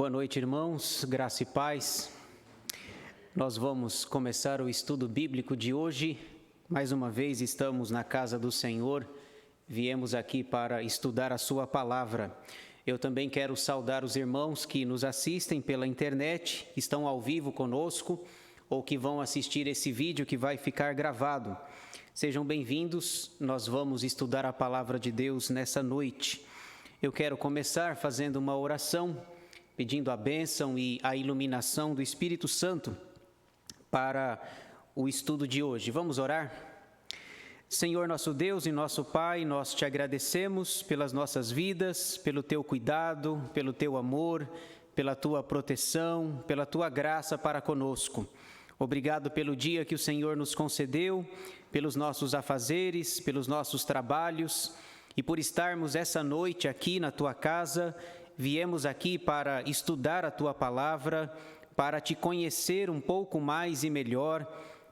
Boa noite, irmãos, graça e paz. Nós vamos começar o estudo bíblico de hoje. Mais uma vez estamos na casa do Senhor, viemos aqui para estudar a sua palavra. Eu também quero saudar os irmãos que nos assistem pela internet, que estão ao vivo conosco, ou que vão assistir esse vídeo que vai ficar gravado. Sejam bem-vindos, nós vamos estudar a palavra de Deus nessa noite. Eu quero começar fazendo uma oração, pedindo a bênção e a iluminação do Espírito Santo para o estudo de hoje. Vamos orar? Senhor nosso Deus e nosso Pai, nós te agradecemos pelas nossas vidas, pelo teu cuidado, pelo teu amor, pela tua proteção, pela tua graça para conosco. Obrigado pelo dia que o Senhor nos concedeu, pelos nossos afazeres, pelos nossos trabalhos e por estarmos essa noite aqui na tua casa. Viemos aqui para estudar a tua palavra, para te conhecer um pouco mais e melhor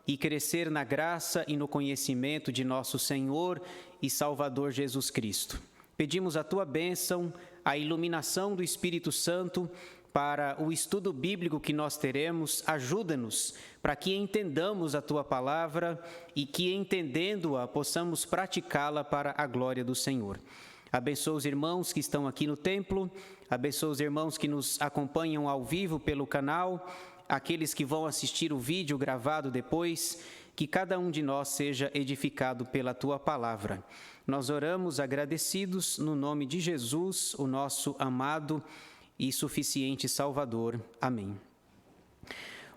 e crescer na graça e no conhecimento de nosso Senhor e Salvador Jesus Cristo. Pedimos a tua bênção, a iluminação do Espírito Santo para o estudo bíblico que nós teremos. Ajuda-nos para que entendamos a tua palavra e que, entendendo-a, possamos praticá-la para a glória do Senhor. Abençoa os irmãos que estão aqui no templo, abençoa os irmãos que nos acompanham ao vivo pelo canal, aqueles que vão assistir o vídeo gravado depois, que cada um de nós seja edificado pela tua palavra. Nós oramos agradecidos no nome de Jesus, o nosso amado e suficiente Salvador. Amém.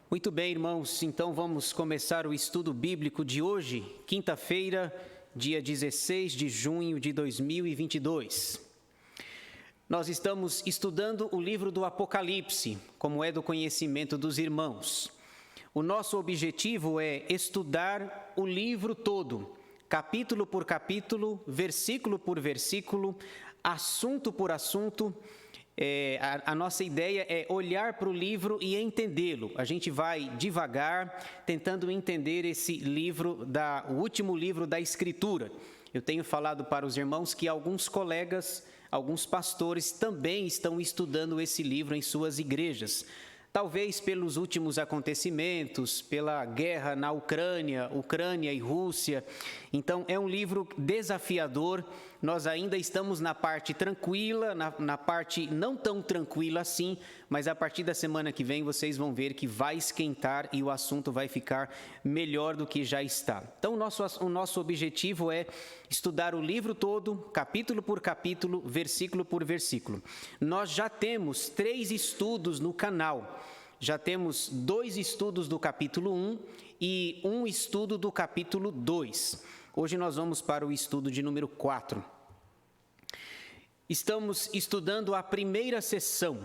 Muito bem, irmãos, então vamos começar o estudo bíblico de hoje, quinta-feira, dia 16 de junho de 2022. Nós estamos estudando o livro do Apocalipse, como é do conhecimento dos irmãos. O nosso objetivo é estudar o livro todo, capítulo por capítulo, versículo por versículo, assunto por assunto. A nossa ideia é olhar para o livro e entendê-lo. A gente vai devagar, tentando entender esse livro, o último livro da Escritura. Eu tenho falado para os irmãos que alguns colegas, alguns pastores também estão estudando esse livro em suas igrejas. Talvez pelos últimos acontecimentos, pela guerra na Ucrânia e Rússia. Então, é um livro desafiador. Nós ainda estamos na parte tranquila, na parte não tão tranquila assim, mas a partir da semana que vem vocês vão ver que vai esquentar e o assunto vai ficar melhor do que já está. Então, o nosso objetivo é estudar o livro todo, capítulo por capítulo, versículo por versículo. Nós já temos 3 estudos no canal. Já temos 2 estudos do capítulo 1 e 1 estudo do capítulo 2. Hoje nós vamos para o estudo de número 4. Estamos estudando a primeira sessão,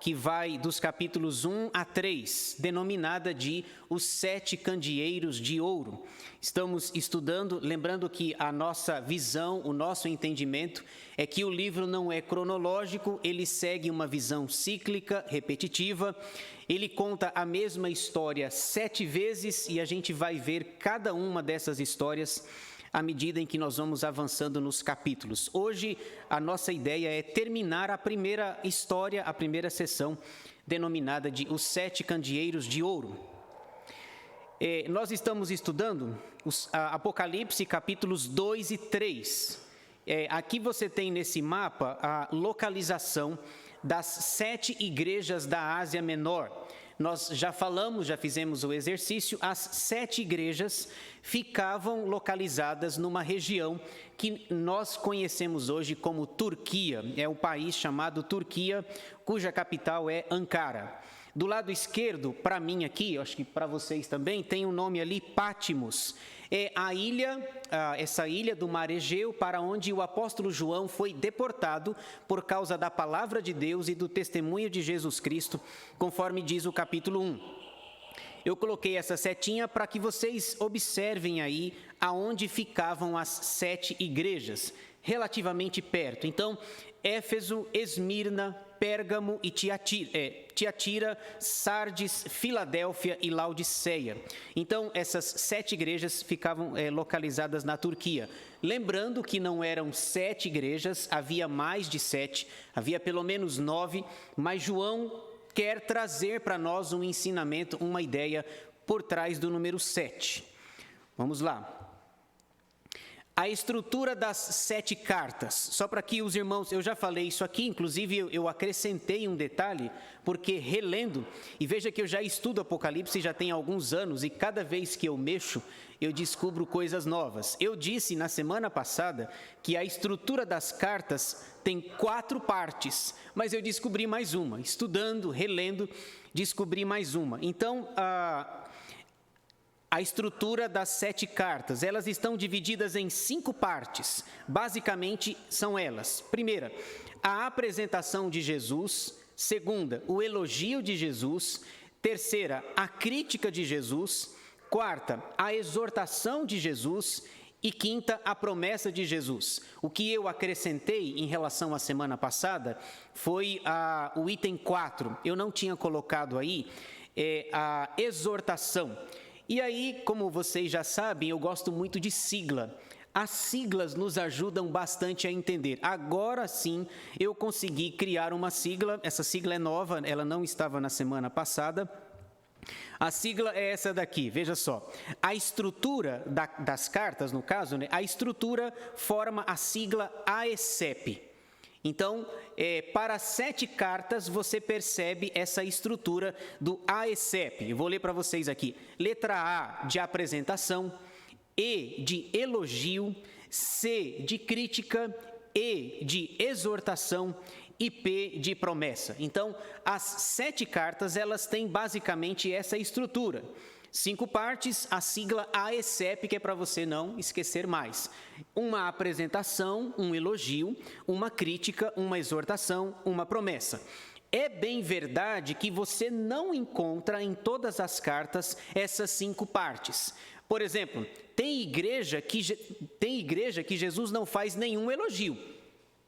que vai dos capítulos 1 a 3, denominada de Os 7 Candeeiros de Ouro. Estamos estudando, lembrando que a nossa visão, o nosso entendimento é que o livro não é cronológico, ele segue uma visão cíclica, repetitiva. Ele conta a mesma história 7 vezes e a gente vai ver cada uma dessas histórias à medida em que nós vamos avançando nos capítulos. Hoje, a nossa ideia é terminar a primeira história, a primeira sessão, denominada de Os 7 Candeeiros de Ouro. Nós estamos estudando os Apocalipse, capítulos 2 e 3. Aqui você tem nesse mapa a localização das 7 igrejas da Ásia Menor. Nós já fizemos o exercício, as 7 igrejas ficavam localizadas numa região que nós conhecemos hoje como Turquia. É um país chamado Turquia, cuja capital é Ankara. Do lado esquerdo, para mim aqui, acho que para vocês também, tem um nome ali, Patmos. É a ilha, essa ilha do Mar Egeu, para onde o apóstolo João foi deportado por causa da palavra de Deus e do testemunho de Jesus Cristo, conforme diz o capítulo 1. Eu coloquei essa setinha para que vocês observem aí aonde ficavam as 7 igrejas, relativamente perto. Então, Éfeso, Esmirna, Pérgamo e Tiatira, Sardes, Filadélfia e Laodiceia. Então, essas 7 igrejas ficavam localizadas na Turquia. Lembrando que não eram 7 igrejas, havia mais de 7, havia pelo menos 9, mas João quer trazer para nós um ensinamento, uma ideia por trás do número 7. Vamos lá. A estrutura das 7 cartas. Só para que os irmãos, eu já falei isso aqui, inclusive eu acrescentei um detalhe, porque relendo, e veja que eu já estudo Apocalipse já tem alguns anos, e cada vez que eu mexo, eu descubro coisas novas. Eu disse na semana passada que a estrutura das cartas tem 4 partes, mas eu descobri mais uma. Estudando, relendo, descobri mais uma. Então, a estrutura das 7 cartas, elas estão divididas em 5 partes. Basicamente, são elas. Primeira, a apresentação de Jesus. Segunda, o elogio de Jesus. Terceira, a crítica de Jesus. Quarta, a exortação de Jesus. E quinta, a promessa de Jesus. O que eu acrescentei em relação à semana passada foi o item 4. Eu não tinha colocado aí a exortação. E aí, como vocês já sabem, eu gosto muito de sigla. As siglas nos ajudam bastante a entender. Agora sim, eu consegui criar uma sigla. Essa sigla é nova, ela não estava na semana passada. A sigla é essa daqui, veja só. A estrutura das cartas, no caso, né, a estrutura forma a sigla AECEP. Então, para 7 cartas, você percebe essa estrutura do AECEP. Eu vou ler para vocês aqui. Letra A, de apresentação. E, de elogio. C, de crítica. E, de exortação. E P, de promessa. Então, as 7 cartas, elas têm basicamente essa estrutura. 5 partes, a sigla AECEP, que é para você não esquecer mais. Uma apresentação, um elogio, uma crítica, uma exortação, uma promessa. É bem verdade que você não encontra em todas as cartas essas 5 partes. Por exemplo, tem igreja que Jesus não faz nenhum elogio,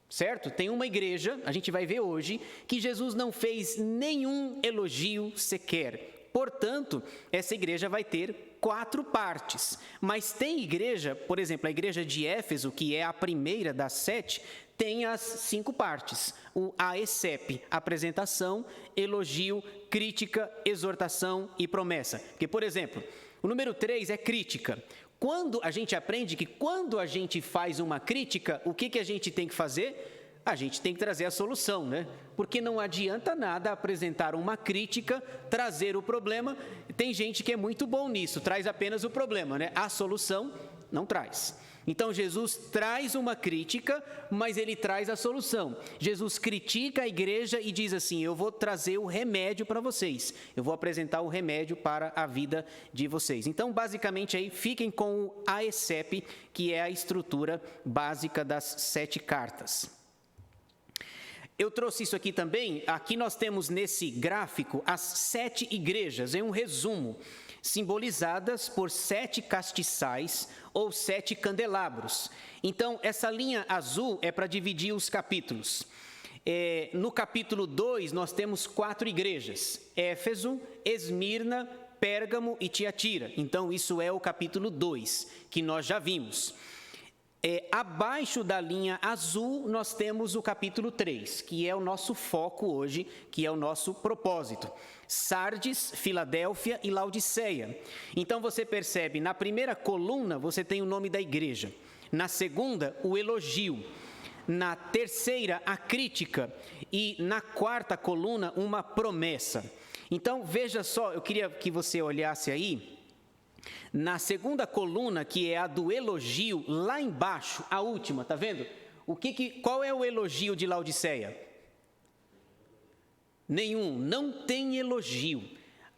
certo? Tem uma igreja, a gente vai ver hoje, que Jesus não fez nenhum elogio sequer. Portanto, essa igreja vai ter 4 partes. Mas tem igreja, por exemplo, a igreja de Éfeso, que é a primeira das 7, tem as 5 partes. O AECEP, apresentação, elogio, crítica, exortação e promessa. Porque, por exemplo, o número 3 é crítica. Quando a gente aprende que quando a gente faz uma crítica, o que a gente tem que fazer? A gente tem que trazer a solução, né? Porque não adianta nada apresentar uma crítica, trazer o problema. Tem gente que é muito bom nisso, traz apenas o problema, né? A solução não traz. Então, Jesus traz uma crítica, mas ele traz a solução. Jesus critica a igreja e diz assim, eu vou trazer o remédio para vocês. Eu vou apresentar o remédio para a vida de vocês. Então, basicamente, aí fiquem com o AECEP, que é a estrutura básica das 7 cartas. Eu trouxe isso aqui também. Aqui nós temos nesse gráfico as 7 igrejas, em um resumo, simbolizadas por 7 castiçais ou 7 candelabros. Então, essa linha azul é para dividir os capítulos. No capítulo 2, nós temos 4 igrejas: Éfeso, Esmirna, Pérgamo e Tiatira. Então, isso é o capítulo 2, que nós já vimos. Abaixo da linha azul, nós temos o capítulo 3, que é o nosso foco hoje, que é o nosso propósito. Sardes, Filadélfia e Laodiceia. Então, você percebe, na primeira coluna, você tem o nome da igreja. Na segunda, o elogio. Na terceira, a crítica. E na quarta coluna, uma promessa. Então, veja só, eu queria que você olhasse aí. Na segunda coluna, que é a do elogio, lá embaixo, a última, tá vendo? Qual é o elogio de Laodiceia? Nenhum, não tem elogio.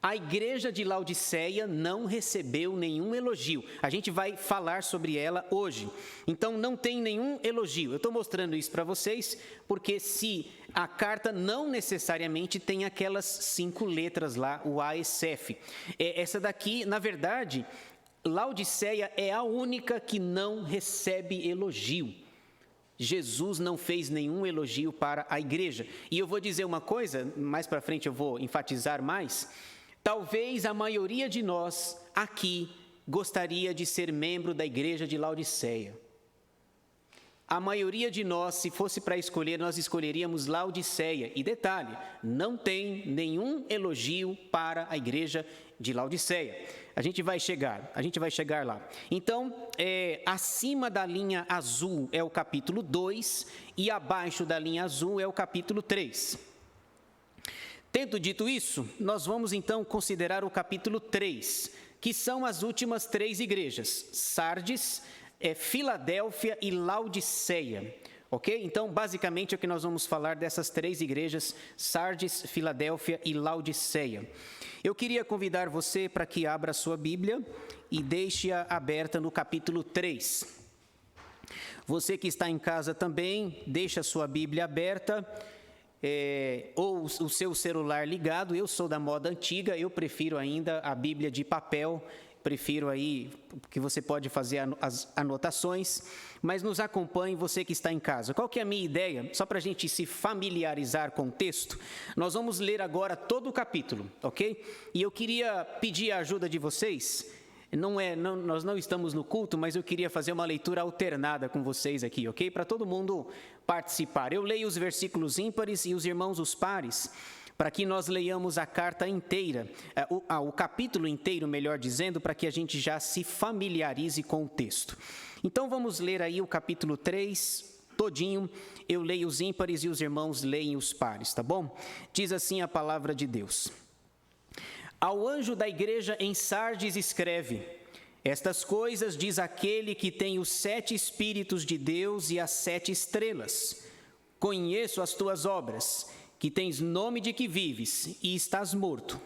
A igreja de Laodiceia não recebeu nenhum elogio. A gente vai falar sobre ela hoje. Então, não tem nenhum elogio. Eu estou mostrando isso para vocês, porque se a carta não necessariamente tem aquelas 5 letras lá, o AECEF. Essa daqui, na verdade, Laodiceia é a única que não recebe elogio. Jesus não fez nenhum elogio para a igreja. E eu vou dizer uma coisa, mais para frente eu vou enfatizar mais. Talvez a maioria de nós aqui gostaria de ser membro da igreja de Laodiceia. A maioria de nós, se fosse para escolher, nós escolheríamos Laodiceia. E detalhe, não tem nenhum elogio para a igreja de Laodiceia. A gente vai chegar lá. Então, acima da linha azul é o capítulo 2 e abaixo da linha azul é o capítulo 3. Tendo dito isso, nós vamos então considerar o capítulo 3, que são as últimas 3 igrejas: Sardes, Filadélfia e Laodiceia, ok? Então, basicamente, é o que nós vamos falar dessas 3 igrejas: Sardes, Filadélfia e Laodiceia. Eu queria convidar você para que abra a sua Bíblia e deixe-a aberta no capítulo 3. Você que está em casa também, deixe a sua Bíblia aberta, ou o seu celular ligado. Eu sou da moda antiga, eu prefiro ainda a Bíblia de papel, prefiro aí que você pode fazer as anotações, mas nos acompanhe, você que está em casa. Qual que é a minha ideia? Só para a gente se familiarizar com o texto, nós vamos ler agora todo o capítulo, ok? E eu queria pedir a ajuda de vocês. Nós não estamos no culto, mas eu queria fazer uma leitura alternada com vocês aqui, ok? Para todo mundo participar. Eu leio os versículos ímpares e os irmãos os pares, para que nós leiamos a carta inteira, o capítulo inteiro, melhor dizendo, para que a gente já se familiarize com o texto. Então vamos ler aí o capítulo 3 todinho. Eu leio os ímpares e os irmãos leem os pares, tá bom? Diz assim a palavra de Deus. Ao anjo da igreja em Sardes escreve: estas coisas diz aquele que tem os 7 Espíritos de Deus e as 7 estrelas. Conheço as tuas obras, que tens nome de que vives e estás morto.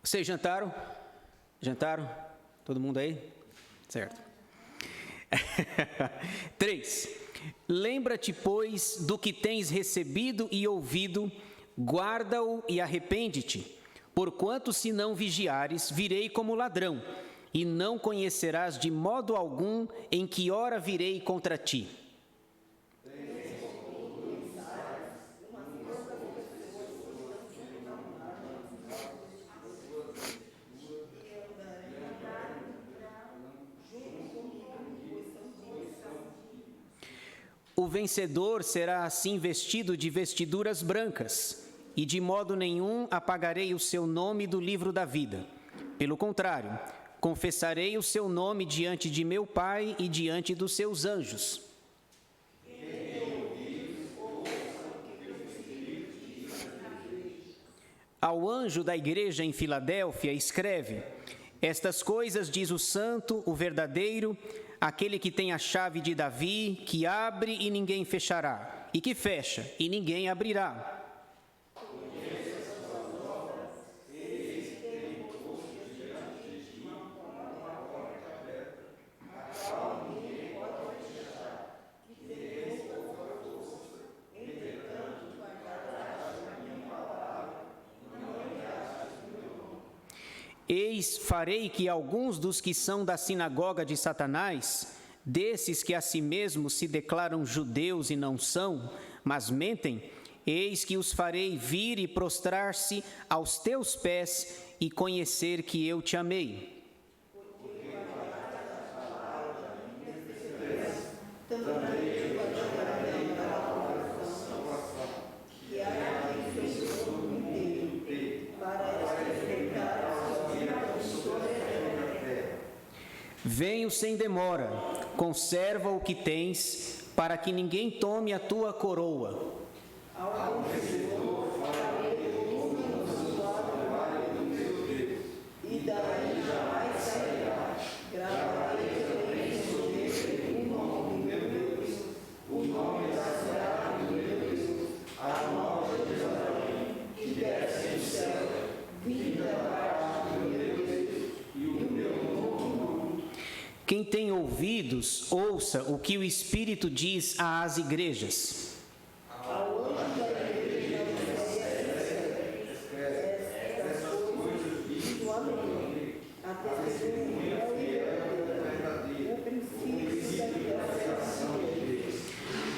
Vocês jantaram? Jantaram? Todo mundo aí? Certo. 3. Lembra-te, pois, do que tens recebido e ouvido, guarda-o e arrepende-te. Porquanto, se não vigiares, virei como ladrão, e não conhecerás de modo algum em que hora virei contra ti. O vencedor será assim vestido de vestiduras brancas, e de modo nenhum apagarei o seu nome do livro da vida. Pelo contrário, confessarei o seu nome diante de meu Pai e diante dos seus anjos. Ao anjo da igreja em Filadélfia escreve: estas coisas diz o santo, o verdadeiro, aquele que tem a chave de Davi, que abre e ninguém fechará, e que fecha e ninguém abrirá. Eis, farei que alguns dos que são da sinagoga de Satanás, desses que a si mesmos se declaram judeus e não são, mas mentem, eis que os farei vir e prostrar-se aos teus pés e conhecer que eu te amei. Venho sem demora, conserva o que tens, para que ninguém tome a tua coroa. E daí jamais sairá. Gravarei também sobre o nome de meu Deus, o nome da cidade de meu Deus, a nova Jerusalém, que desce do céu, vinda da parte de meu Deus, e o meu novo nome. Quem tem ouvidos, ouça o que o Espírito diz às igrejas.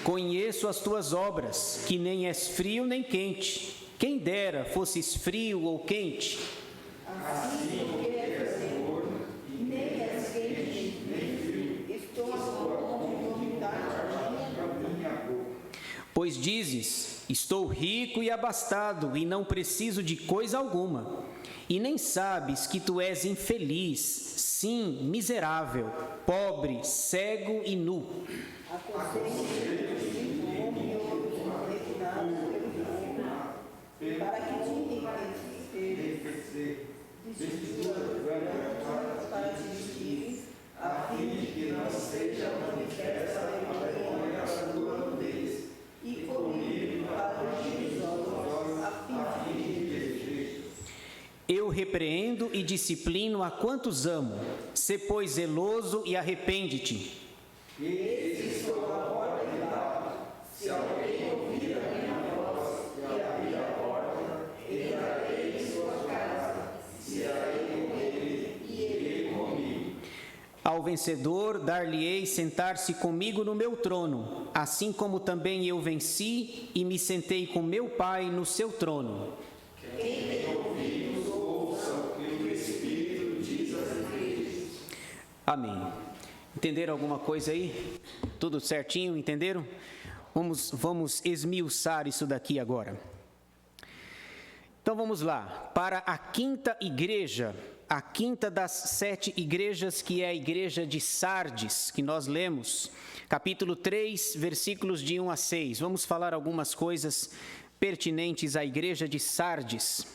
Conheço as tuas obras, que nem és frio nem quente. Quem dera fosses frio ou quente. Assim como és morno, nem és quente, nem frio. Estou a ponto de vomitar a minha boca. Pois dizes, estou rico e abastado, e não preciso de coisa alguma. E nem sabes que tu és infeliz, sim, miserável, pobre, cego e nu. Aconselho-te, come outros impregnados pelo fogo, para que te enriquecer, para te vestir, a fim de que não seja manifesta a vergonha da tua nudez, e comigo para os olhos, a fim de Eu repreendo e disciplino a quantos amo. Sê, pois, zeloso e arrepende-te. Eis estou à porta e bato. Se alguém ouvir a minha voz e abrir a porta, entrarei em sua casa, cearei com ele e ele comigo. Ao vencedor dar-lhe-ei sentar-se comigo no meu trono, assim como também eu venci e me sentei com meu Pai no seu trono. Quem tem ouvidos, ouça o que o Espírito diz às igrejas. Amém. Entenderam alguma coisa aí? Tudo certinho? Entenderam? Vamos esmiuçar isso daqui agora. Então vamos lá. Para a quinta igreja, a quinta das 7 igrejas, que é a igreja de Sardes, que nós lemos, capítulo 3, versículos de 1 a 6. Vamos falar algumas coisas pertinentes à igreja de Sardes.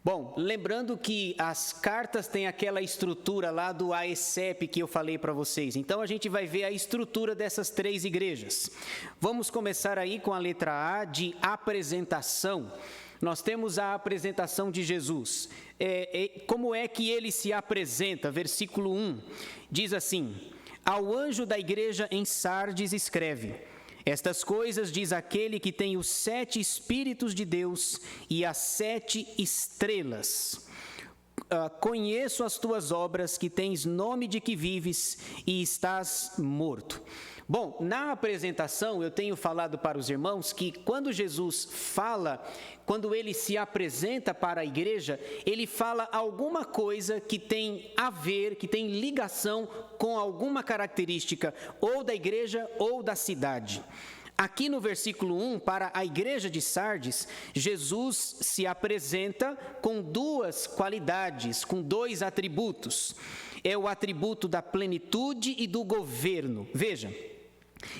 Bom, lembrando que as cartas têm aquela estrutura lá do AECEP que eu falei para vocês. Então, a gente vai ver a estrutura dessas 3 igrejas. Vamos começar aí com a letra A, de apresentação. Nós temos a apresentação de Jesus. Como é que ele se apresenta? Versículo 1 diz assim: Ao anjo da igreja em Sardes escreve: Estas coisas diz aquele que tem os 7 Espíritos de Deus e as 7 estrelas. Conheço as tuas obras, que tens nome de que vives e estás morto. Bom, na apresentação eu tenho falado para os irmãos que quando Jesus fala, quando ele se apresenta para a igreja, ele fala alguma coisa que tem a ver, que tem ligação com alguma característica ou da igreja ou da cidade. Aqui no versículo 1, para a igreja de Sardes, Jesus se apresenta com 2 qualidades, com 2 atributos. É o atributo da plenitude e do governo. Veja,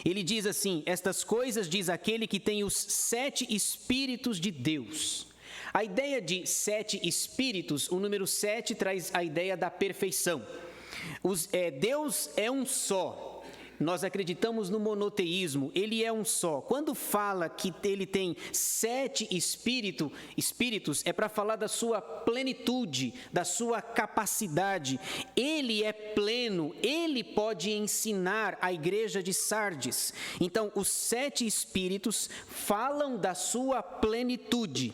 ele diz assim: estas coisas diz aquele que tem os 7 Espíritos de Deus. A ideia de 7 Espíritos, o número 7 traz a ideia da perfeição. Deus é um só. Nós acreditamos no monoteísmo, ele é um só. Quando fala que ele tem 7 espíritos, é para falar da sua plenitude, da sua capacidade. Ele é pleno, ele pode ensinar a igreja de Sardes. Então, os 7 espíritos falam da sua plenitude.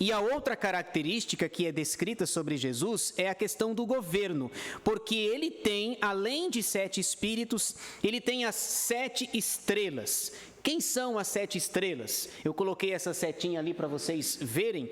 E a outra característica que é descrita sobre Jesus é a questão do governo, porque ele tem, além de 7 espíritos, ele tem as 7 estrelas. Quem são as 7 estrelas? Eu coloquei essa setinha ali para vocês verem.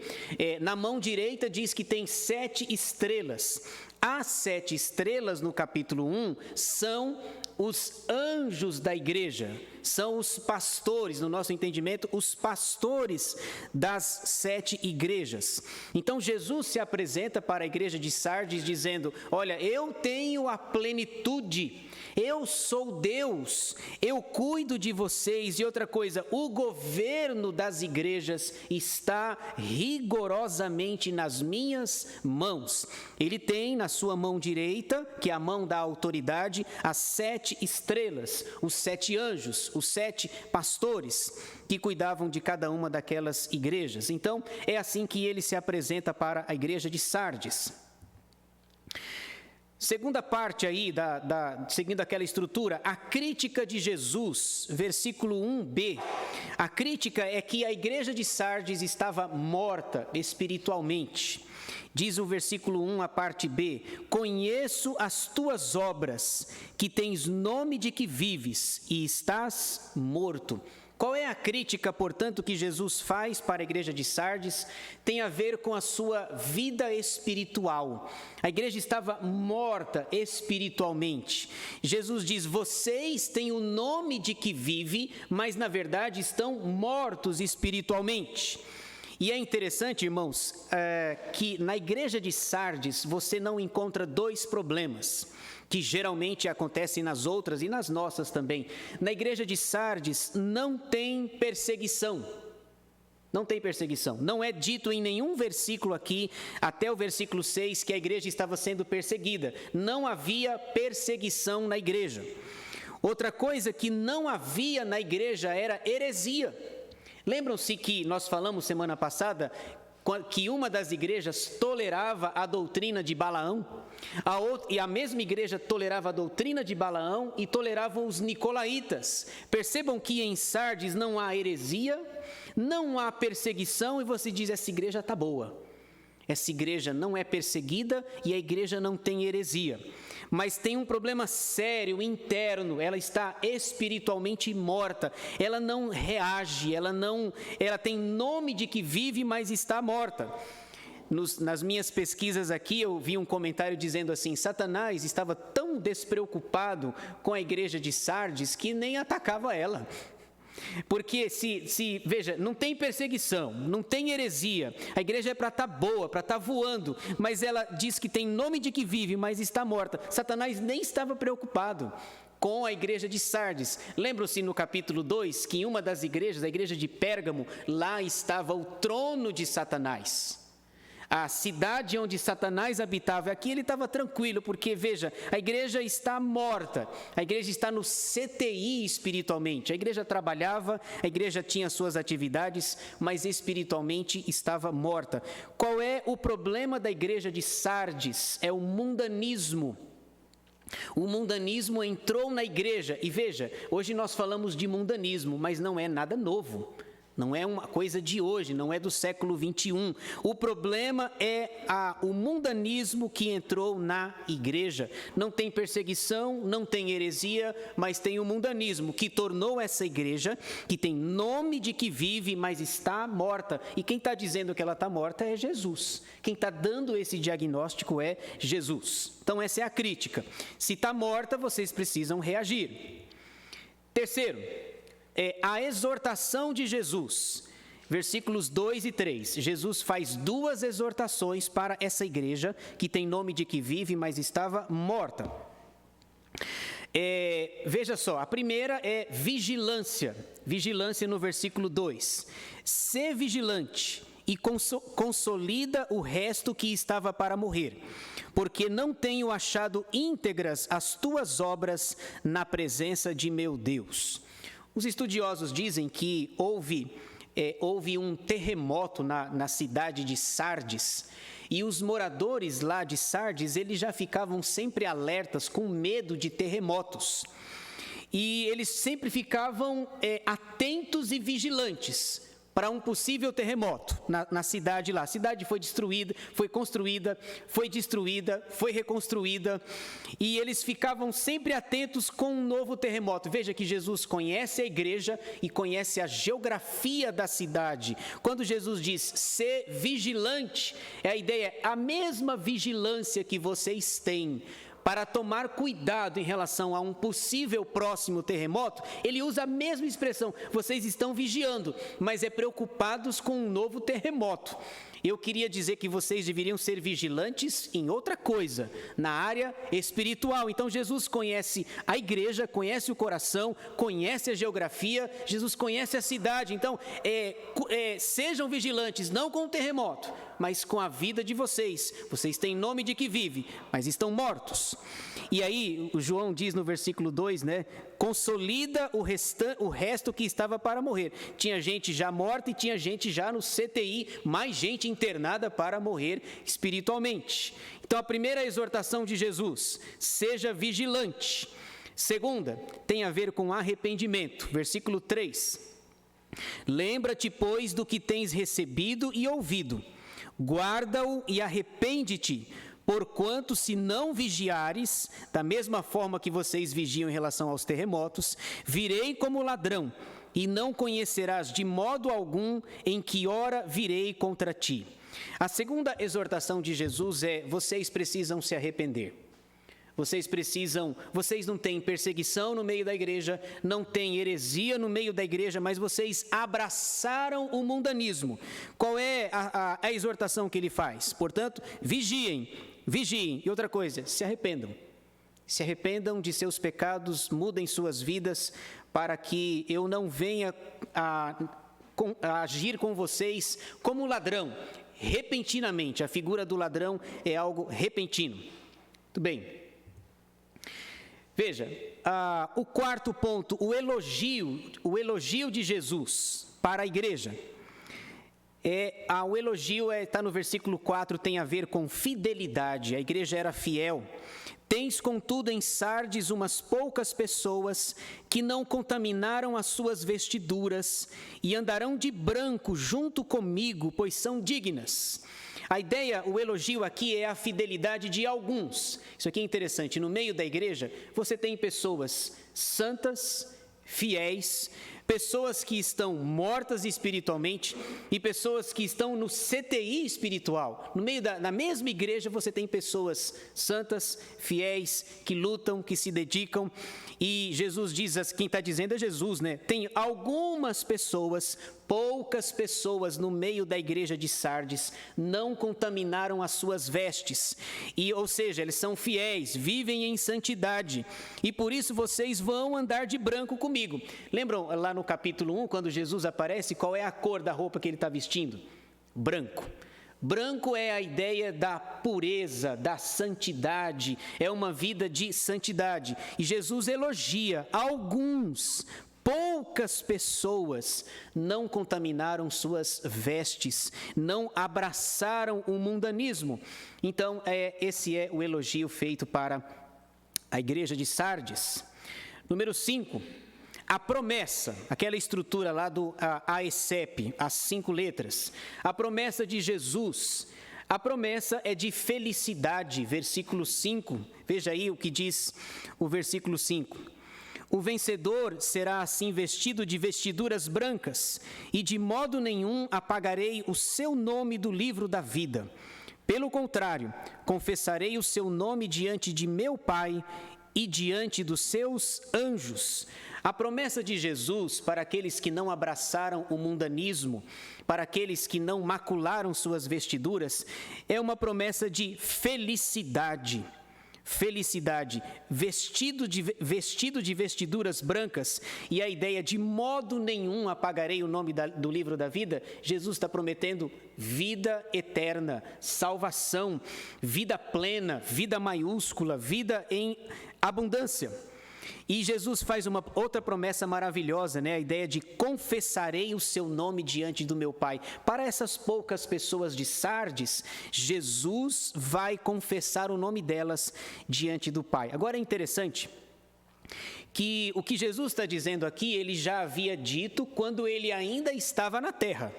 Na mão direita diz que tem 7 estrelas. As 7 estrelas, no capítulo 1, são os anjos da igreja, são os pastores, no nosso entendimento, os pastores das 7 igrejas. Então, Jesus se apresenta para a igreja de Sardes dizendo: olha, eu tenho a plenitude, eu sou Deus, eu cuido de vocês. E outra coisa, o governo das igrejas está rigorosamente nas minhas mãos. Ele tem na sua mão direita, que é a mão da autoridade, as 7 estrelas, os 7 anjos, os 7 pastores que cuidavam de cada uma daquelas igrejas. Então, é assim que ele se apresenta para a igreja de Sardes. Segunda parte aí, seguindo aquela estrutura, a crítica de Jesus, versículo 1b. A crítica é que a igreja de Sardes estava morta espiritualmente. Diz o versículo 1, a parte B: conheço as tuas obras, que tens nome de que vives e estás morto. Qual é a crítica, portanto, que Jesus faz para a igreja de Sardes? Tem a ver com a sua vida espiritual. A igreja estava morta espiritualmente. Jesus diz: vocês têm o nome de que vive, mas na verdade estão mortos espiritualmente. E é interessante, irmãos, que na igreja de Sardes você não encontra dois problemas que geralmente acontecem nas outras e nas nossas também. Na igreja de Sardes não tem perseguição. Não tem perseguição. Não é dito em nenhum versículo aqui, até o versículo 6, que a igreja estava sendo perseguida. Não havia perseguição na igreja. Outra coisa que não havia na igreja era heresia. Lembram-se que nós falamos semana passada que uma das igrejas tolerava a doutrina de Balaão, e a mesma igreja tolerava a doutrina de Balaão e toleravam os nicolaítas. Percebam que em Sardes não há heresia, não há perseguição, e você diz: essa igreja está boa. Essa igreja não é perseguida e a igreja não tem heresia. Mas tem um problema sério, interno, ela está espiritualmente morta, ela não reage, ela tem nome de que vive, mas está morta. Nas minhas pesquisas aqui, eu vi um comentário dizendo assim: Satanás estava tão despreocupado com a igreja de Sardes que nem atacava ela. Porque veja, não tem perseguição, não tem heresia, a igreja é para estar boa, para estar voando, mas ela diz que tem nome de que vive, mas está morta. Satanás nem estava preocupado com a igreja de Sardes. Lembram-se no capítulo 2 que em uma das igrejas, a igreja de Pérgamo, lá estava o trono de Satanás. A cidade onde Satanás habitava, aqui ele estava tranquilo, porque veja, a igreja está morta, a igreja está no CTI espiritualmente, a igreja trabalhava, a igreja tinha suas atividades, mas espiritualmente estava morta. Qual é o problema da igreja de Sardes? É o mundanismo. O mundanismo entrou na igreja, e veja, hoje nós falamos de mundanismo, mas não é nada novo. Não é uma coisa de hoje, não é do século 21. O problema é o mundanismo que entrou na igreja. Não tem perseguição, não tem heresia, mas tem o mundanismo que tornou essa igreja, que tem nome de que vive, mas está morta. E quem está dizendo que ela está morta é Jesus. Quem está dando esse diagnóstico é Jesus. Então essa é a crítica. Se está morta, vocês precisam reagir. Terceiro, a exortação de Jesus, versículos 2 e 3. Jesus faz duas exortações para essa igreja, que tem nome de que vive, mas estava morta. Veja só, a primeira é vigilância. Vigilância no versículo 2. Sê vigilante e consolida o resto que estava para morrer, porque não tenho achado íntegras as tuas obras na presença de meu Deus. Os estudiosos dizem que houve um terremoto na cidade de Sardes, e os moradores lá de Sardes, eles já ficavam sempre alertas, com medo de terremotos. E eles sempre ficavam atentos e vigilantes para um possível terremoto na cidade lá. A cidade foi destruída, foi construída, foi destruída, foi reconstruída, e eles ficavam sempre atentos com um novo terremoto. Veja que Jesus conhece a igreja e conhece a geografia da cidade. Quando Jesus diz, ser vigilante, a ideia é a mesma vigilância que vocês têm para tomar cuidado em relação a um possível próximo terremoto. Ele usa a mesma expressão, vocês estão vigiando, mas preocupados com um novo terremoto. Eu queria dizer que vocês deveriam ser vigilantes em outra coisa, na área espiritual. Então Jesus conhece a igreja, conhece o coração, conhece a geografia, Jesus conhece a cidade. Então, sejam vigilantes, não com o terremoto, mas com a vida de vocês. Vocês têm nome de que vive, mas estão mortos. E aí, o João diz no versículo 2, consolida o resto que estava para morrer. Tinha gente já morta e tinha gente já no CTI, mais gente internada para morrer espiritualmente. Então, a primeira exortação de Jesus, seja vigilante. Segunda, tem a ver com arrependimento. Versículo 3. Lembra-te, pois, do que tens recebido e ouvido. Guarda-o e arrepende-te, porquanto se não vigiares, da mesma forma que vocês vigiam em relação aos terremotos, virei como ladrão, e não conhecerás de modo algum em que hora virei contra ti. A segunda exortação de Jesus é: vocês precisam se arrepender. Vocês não têm perseguição no meio da igreja, não têm heresia no meio da igreja, mas vocês abraçaram o mundanismo. Qual é a exortação que ele faz? Portanto, vigiem. E outra coisa, se arrependam. Se arrependam de seus pecados, mudem suas vidas, para que eu não venha a agir com vocês como ladrão, repentinamente. A figura do ladrão é algo repentino. Muito bem. Veja, o quarto ponto, o elogio de Jesus para a igreja. O elogio está no versículo 4, tem a ver com fidelidade. A igreja era fiel. Tens, contudo, em Sardes umas poucas pessoas que não contaminaram as suas vestiduras e andarão de branco junto comigo, pois são dignas. A ideia, o elogio aqui é a fidelidade de alguns. Isso aqui é interessante. No meio da igreja, você tem pessoas santas, fiéis, pessoas que estão mortas espiritualmente e pessoas que estão no CTI espiritual. No meio na mesma igreja, você tem pessoas santas, fiéis, que lutam, que se dedicam. E Jesus diz, quem está dizendo é Jesus, né? Tem algumas pessoas, poucas pessoas no meio da igreja de Sardes não contaminaram as suas vestes. Ou seja, eles são fiéis, vivem em santidade. E por isso vocês vão andar de branco comigo. Lembram lá no capítulo 1, quando Jesus aparece, qual é a cor da roupa que ele está vestindo? Branco. Branco é a ideia da pureza, da santidade, é uma vida de santidade. E Jesus elogia poucas pessoas não contaminaram suas vestes, não abraçaram o mundanismo. Então, esse é o elogio feito para a igreja de Sardes. Número 5. A promessa, aquela estrutura lá do AECEP, as 5 letras. A promessa de Jesus, a promessa é de felicidade, versículo 5. Veja aí o que diz o versículo 5. O vencedor será assim vestido de vestiduras brancas, e de modo nenhum apagarei o seu nome do livro da vida. Pelo contrário, confessarei o seu nome diante de meu Pai e diante dos seus anjos. A promessa de Jesus para aqueles que não abraçaram o mundanismo, para aqueles que não macularam suas vestiduras, é uma promessa de felicidade. Felicidade, vestido de vestiduras brancas, e a ideia de modo nenhum apagarei o nome do livro da vida. Jesus está prometendo vida eterna, salvação, vida plena, vida maiúscula, vida em abundância. E Jesus faz uma outra promessa maravilhosa, né? A ideia de confessarei o seu nome diante do meu Pai. Para essas poucas pessoas de Sardes, Jesus vai confessar o nome delas diante do Pai. Agora é interessante que o que Jesus está dizendo aqui, ele já havia dito quando ele ainda estava na terra.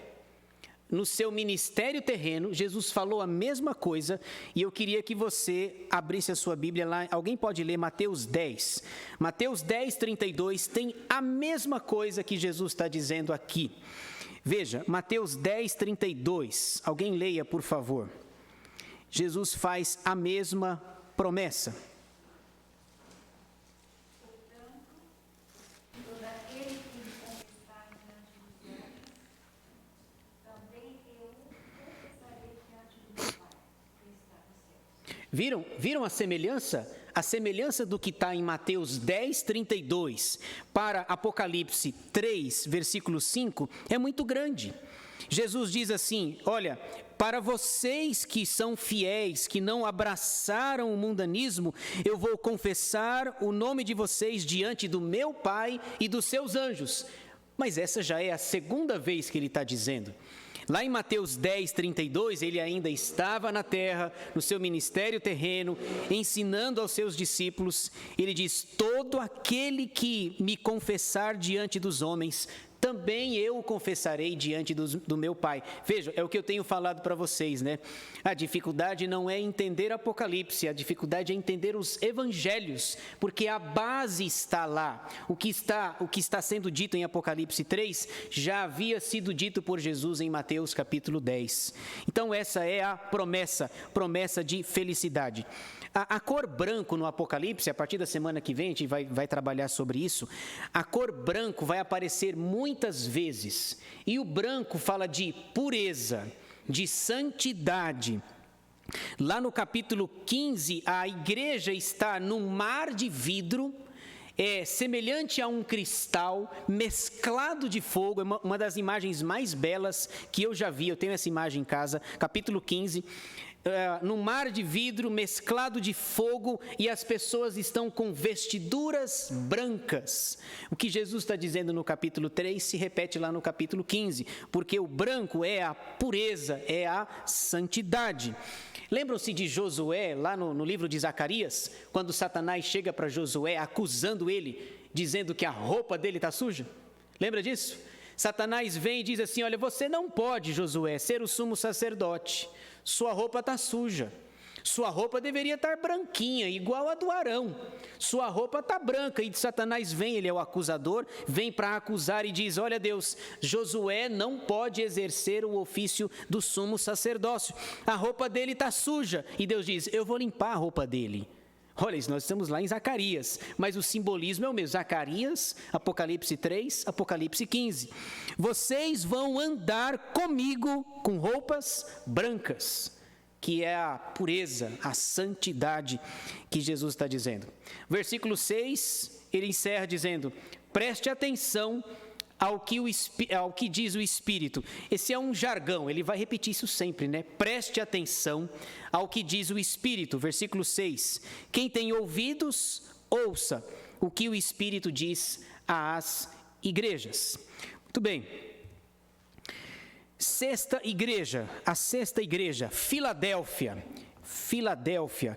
No seu ministério terreno, Jesus falou a mesma coisa, e eu queria que você abrisse a sua Bíblia lá. Alguém pode ler Mateus 10. Mateus 10, 32 tem a mesma coisa que Jesus está dizendo aqui. Veja, Mateus 10, 32. Alguém leia, por favor. Jesus faz a mesma promessa. Viram a semelhança? A semelhança do que está em Mateus 10, 32 para Apocalipse 3, versículo 5, é muito grande. Jesus diz assim, olha, para vocês que são fiéis, que não abraçaram o mundanismo, eu vou confessar o nome de vocês diante do meu Pai e dos seus anjos. Mas essa já é a segunda vez que ele está dizendo. Lá em Mateus 10, 32, ele ainda estava na terra, no seu ministério terreno, ensinando aos seus discípulos. Ele diz, todo aquele que me confessar diante dos homens, também eu o confessarei diante do meu Pai. Veja, é o que eu tenho falado para vocês, né? A dificuldade não é entender Apocalipse, a dificuldade é entender os evangelhos, porque a base está lá. O que está sendo dito em Apocalipse 3 já havia sido dito por Jesus em Mateus capítulo 10. Então essa é a promessa de felicidade. A cor branco no Apocalipse, a partir da semana que vem a gente vai trabalhar sobre isso, a cor branco vai aparecer muitas vezes, e o branco fala de pureza, de santidade. Lá no capítulo 15, a igreja está num mar de vidro, semelhante a um cristal mesclado de fogo, é uma das imagens mais belas que eu já vi, eu tenho essa imagem em casa, capítulo 15, no mar de vidro mesclado de fogo, e as pessoas estão com vestiduras brancas. O que Jesus está dizendo no capítulo 3 se repete lá no capítulo 15, porque o branco é a pureza, é a santidade. Lembram-se de Josué, lá no livro de Zacarias, quando Satanás chega para Josué acusando ele, dizendo que a roupa dele está suja? Lembra disso? Satanás vem e diz assim: olha, você não pode, Josué, ser o sumo sacerdote, sua roupa está suja, sua roupa deveria estar branquinha, igual a do Arão, sua roupa está branca. E Satanás vem, ele é o acusador, vem para acusar e diz: olha Deus, Josué não pode exercer o ofício do sumo sacerdócio, a roupa dele está suja. E Deus diz: eu vou limpar a roupa dele. Olha isso, nós estamos lá em Zacarias, mas o simbolismo é o mesmo. Zacarias, Apocalipse 3, Apocalipse 15. Vocês vão andar comigo com roupas brancas, que é a pureza, a santidade que Jesus está dizendo. Versículo 6, ele encerra dizendo: preste atenção ao que diz o Espírito. Esse é um jargão, ele vai repetir isso sempre, né? Preste atenção ao que diz o Espírito. Versículo 6. Quem tem ouvidos, ouça o que o Espírito diz às igrejas. Muito bem. A sexta igreja, Filadélfia,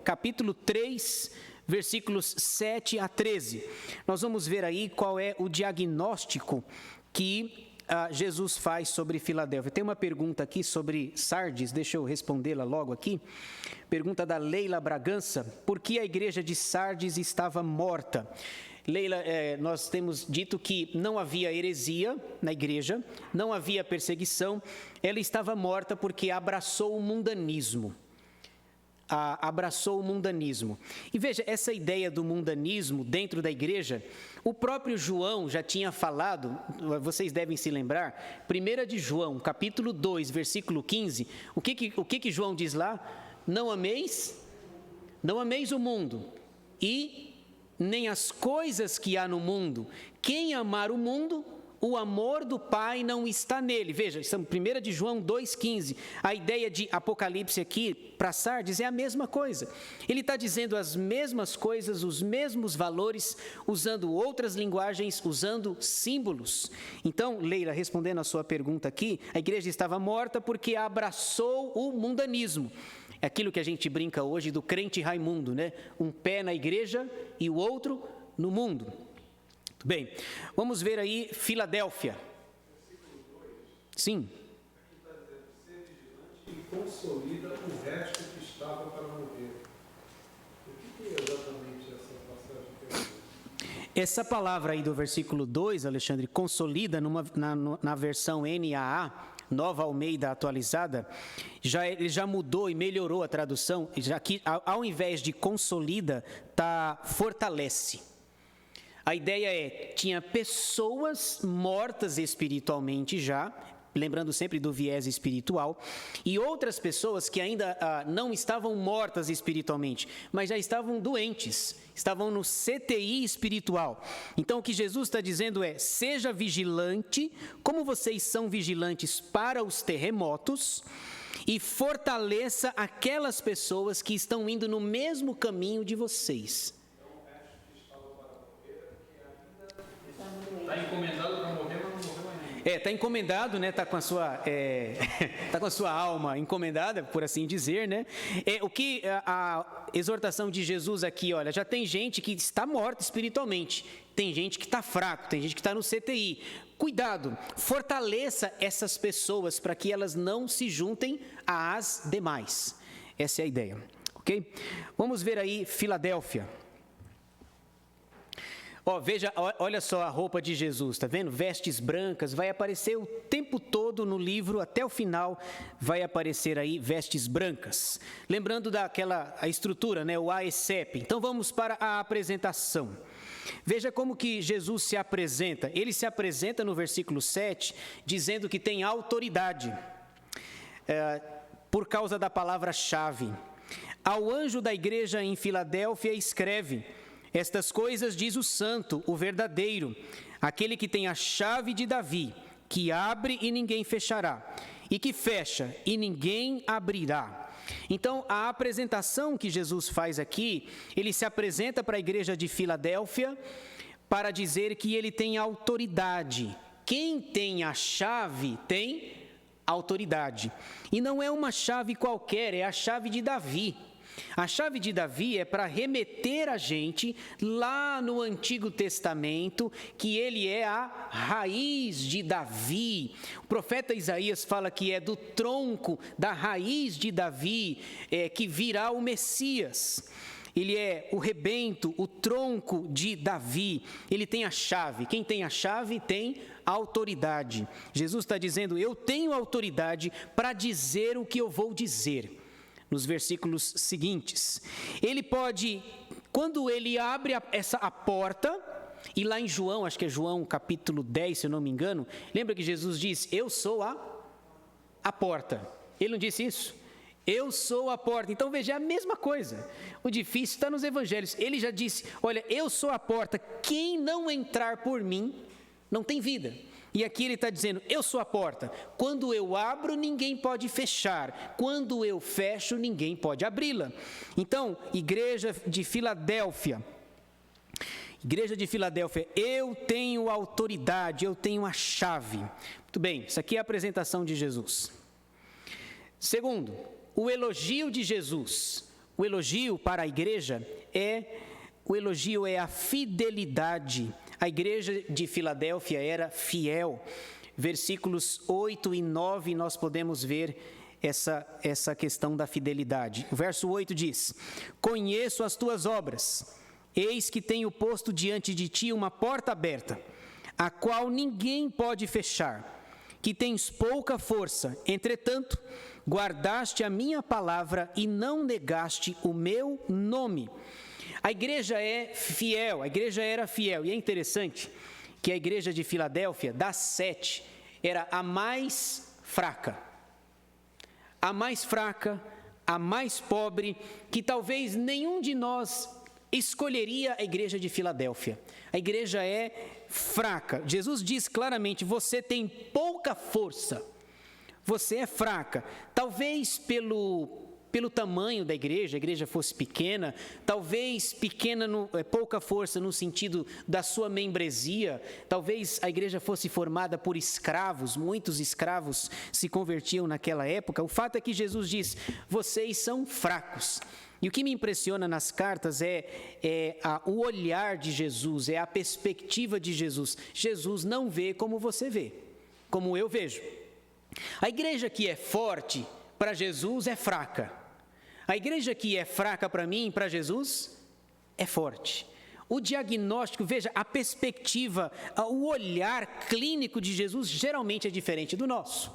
capítulo 3, versículos 7 a 13. Nós vamos ver aí qual é o diagnóstico que Jesus faz sobre Filadélfia. Tem uma pergunta aqui sobre Sardes, deixa eu respondê-la logo aqui. Pergunta da Leila Bragança: por que a igreja de Sardes estava morta? Leila, nós temos dito que não havia heresia na igreja, não havia perseguição, ela estava morta porque abraçou o mundanismo. E veja, essa ideia do mundanismo dentro da igreja, o próprio João já tinha falado, vocês devem se lembrar, 1 de João, capítulo 2, versículo 15, o que João diz lá? Não ameis o mundo, e nem as coisas que há no mundo. Quem amar o mundo, o amor do Pai não está nele. Veja, 1 de João 2,15. A ideia de Apocalipse aqui, para Sardes, é a mesma coisa. Ele está dizendo as mesmas coisas, os mesmos valores, usando outras linguagens, usando símbolos. Então, Leila, respondendo a sua pergunta aqui, a igreja estava morta porque abraçou o mundanismo. É aquilo que a gente brinca hoje do crente Raimundo, né? Um pé na igreja e o outro no mundo. Muito bem, vamos ver aí Filadélfia. Sim. Aqui está dizendo: ser vigilante e consolida o resto que estava para morrer. O que é exatamente essa passagem que eu li? Essa palavra aí do versículo 2, Alexandre, consolida na versão NAA, Nova Almeida atualizada, ele já mudou e melhorou a tradução, já que ao invés de consolida, está fortalece. A ideia tinha pessoas mortas espiritualmente já, lembrando sempre do viés espiritual, e outras pessoas que ainda não estavam mortas espiritualmente, mas já estavam doentes, estavam no CTI espiritual. Então o que Jesus está dizendo é: seja vigilante, como vocês são vigilantes para os terremotos, e fortaleça aquelas pessoas que estão indo no mesmo caminho de vocês. Está encomendado para morrer, mas não morreu ainda. Está encomendado, né? Está com a sua alma encomendada, por assim dizer, né? O que a exortação de Jesus aqui, olha, já tem gente que está morta espiritualmente, tem gente que está fraco, tem gente que está no CTI. cuidado, fortaleça essas pessoas para que elas não se juntem às demais. Essa é a ideia, ok? Vamos ver aí Filadélfia. Veja, olha só a roupa de Jesus, tá vendo? Vestes brancas, vai aparecer o tempo todo no livro, até o final vai aparecer aí vestes brancas. Lembrando a estrutura, né? O AECEP. Então vamos para a apresentação. Veja como que Jesus se apresenta. Ele se apresenta no versículo 7, dizendo que tem autoridade, por causa da palavra-chave. Ao anjo da igreja em Filadélfia escreve: estas coisas diz o santo, o verdadeiro, aquele que tem a chave de Davi, que abre e ninguém fechará, e que fecha e ninguém abrirá. Então, a apresentação que Jesus faz aqui, ele se apresenta para a igreja de Filadélfia para dizer que ele tem autoridade. Quem tem a chave tem autoridade. E não é uma chave qualquer, é a chave de Davi. A chave de Davi é para remeter a gente lá no Antigo Testamento, que ele é a raiz de Davi. O profeta Isaías fala que é do tronco, da raiz de Davi, que virá o Messias. Ele é o rebento, o tronco de Davi. Ele tem a chave. Quem tem a chave tem autoridade. Jesus está dizendo: eu tenho autoridade para dizer o que eu vou dizer. Nos versículos seguintes, ele pode, quando ele abre a porta, e lá em João, acho que é João capítulo 10, se eu não me engano, lembra que Jesus diz: eu sou a porta. Ele não disse isso? Eu sou a porta. Então veja, é a mesma coisa. O difícil está nos evangelhos. Ele já disse: olha, eu sou a porta, quem não entrar por mim não tem vida. E aqui ele está dizendo: eu sou a porta. Quando eu abro, ninguém pode fechar. Quando eu fecho, ninguém pode abri-la. Então, igreja de Filadélfia, eu tenho autoridade, eu tenho a chave. Muito bem, isso aqui é a apresentação de Jesus. Segundo, o elogio de Jesus. O elogio para a igreja é a fidelidade. A igreja de Filadélfia era fiel. Versículos 8 e 9, nós podemos ver essa questão da fidelidade. O verso 8 diz: conheço as tuas obras, eis que tenho posto diante de ti uma porta aberta, a qual ninguém pode fechar, que tens pouca força, entretanto, guardaste a minha palavra e não negaste o meu nome. A igreja é fiel, a igreja era fiel, e é interessante que a igreja de Filadélfia, das 7, era a mais fraca, a mais pobre, que talvez nenhum de nós escolheria a igreja de Filadélfia. A igreja é fraca. Jesus diz claramente: você tem pouca força, você é fraca, talvez pelo tamanho da igreja, a igreja fosse pequena, talvez pouca força no sentido da sua membresia, talvez a igreja fosse formada por escravos, muitos escravos se convertiam naquela época. O fato é que Jesus diz: vocês são fracos. E o que me impressiona nas cartas é o olhar de Jesus, é a perspectiva de Jesus. Jesus não vê como você vê, como eu vejo. A igreja que é forte, para Jesus é fraca. A igreja que é fraca para mim e para Jesus é forte. O diagnóstico, veja, a perspectiva, o olhar clínico de Jesus geralmente é diferente do nosso.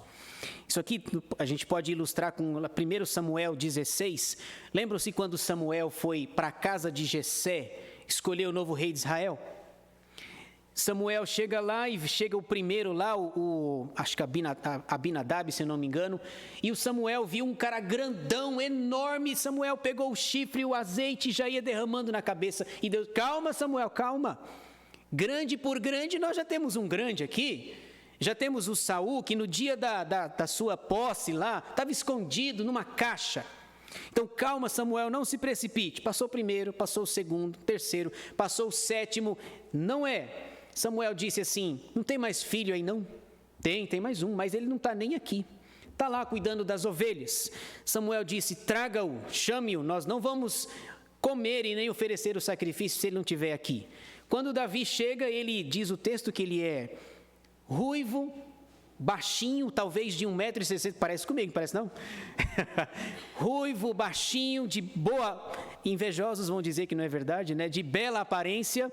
Isso aqui a gente pode ilustrar com 1 Samuel 16. Lembram-se quando Samuel foi para a casa de Jessé escolher o novo rei de Israel? Samuel chega lá e chega o primeiro lá, acho que Abinadab, se não me engano, e o Samuel viu um cara grandão, enorme. Samuel pegou o chifre, o azeite, já ia derramando na cabeça, e Deus: calma, Samuel, calma, grande por grande, nós já temos um grande aqui, já temos o Saul, que no dia da sua posse lá, estava escondido numa caixa. Então calma, Samuel, não se precipite. Passou o primeiro, passou o segundo, terceiro, passou o sétimo, não é... Samuel disse assim: não tem mais filho aí não? Tem mais um, mas ele não está nem aqui. Está lá cuidando das ovelhas. Samuel disse: traga-o, chame-o, nós não vamos comer e nem oferecer o sacrifício se ele não estiver aqui. Quando Davi chega, ele diz o texto que ele é ruivo, baixinho, talvez de 1,60 m, parece comigo, parece não? Ruivo, baixinho, de boa, invejosos vão dizer que não é verdade, né? De bela aparência.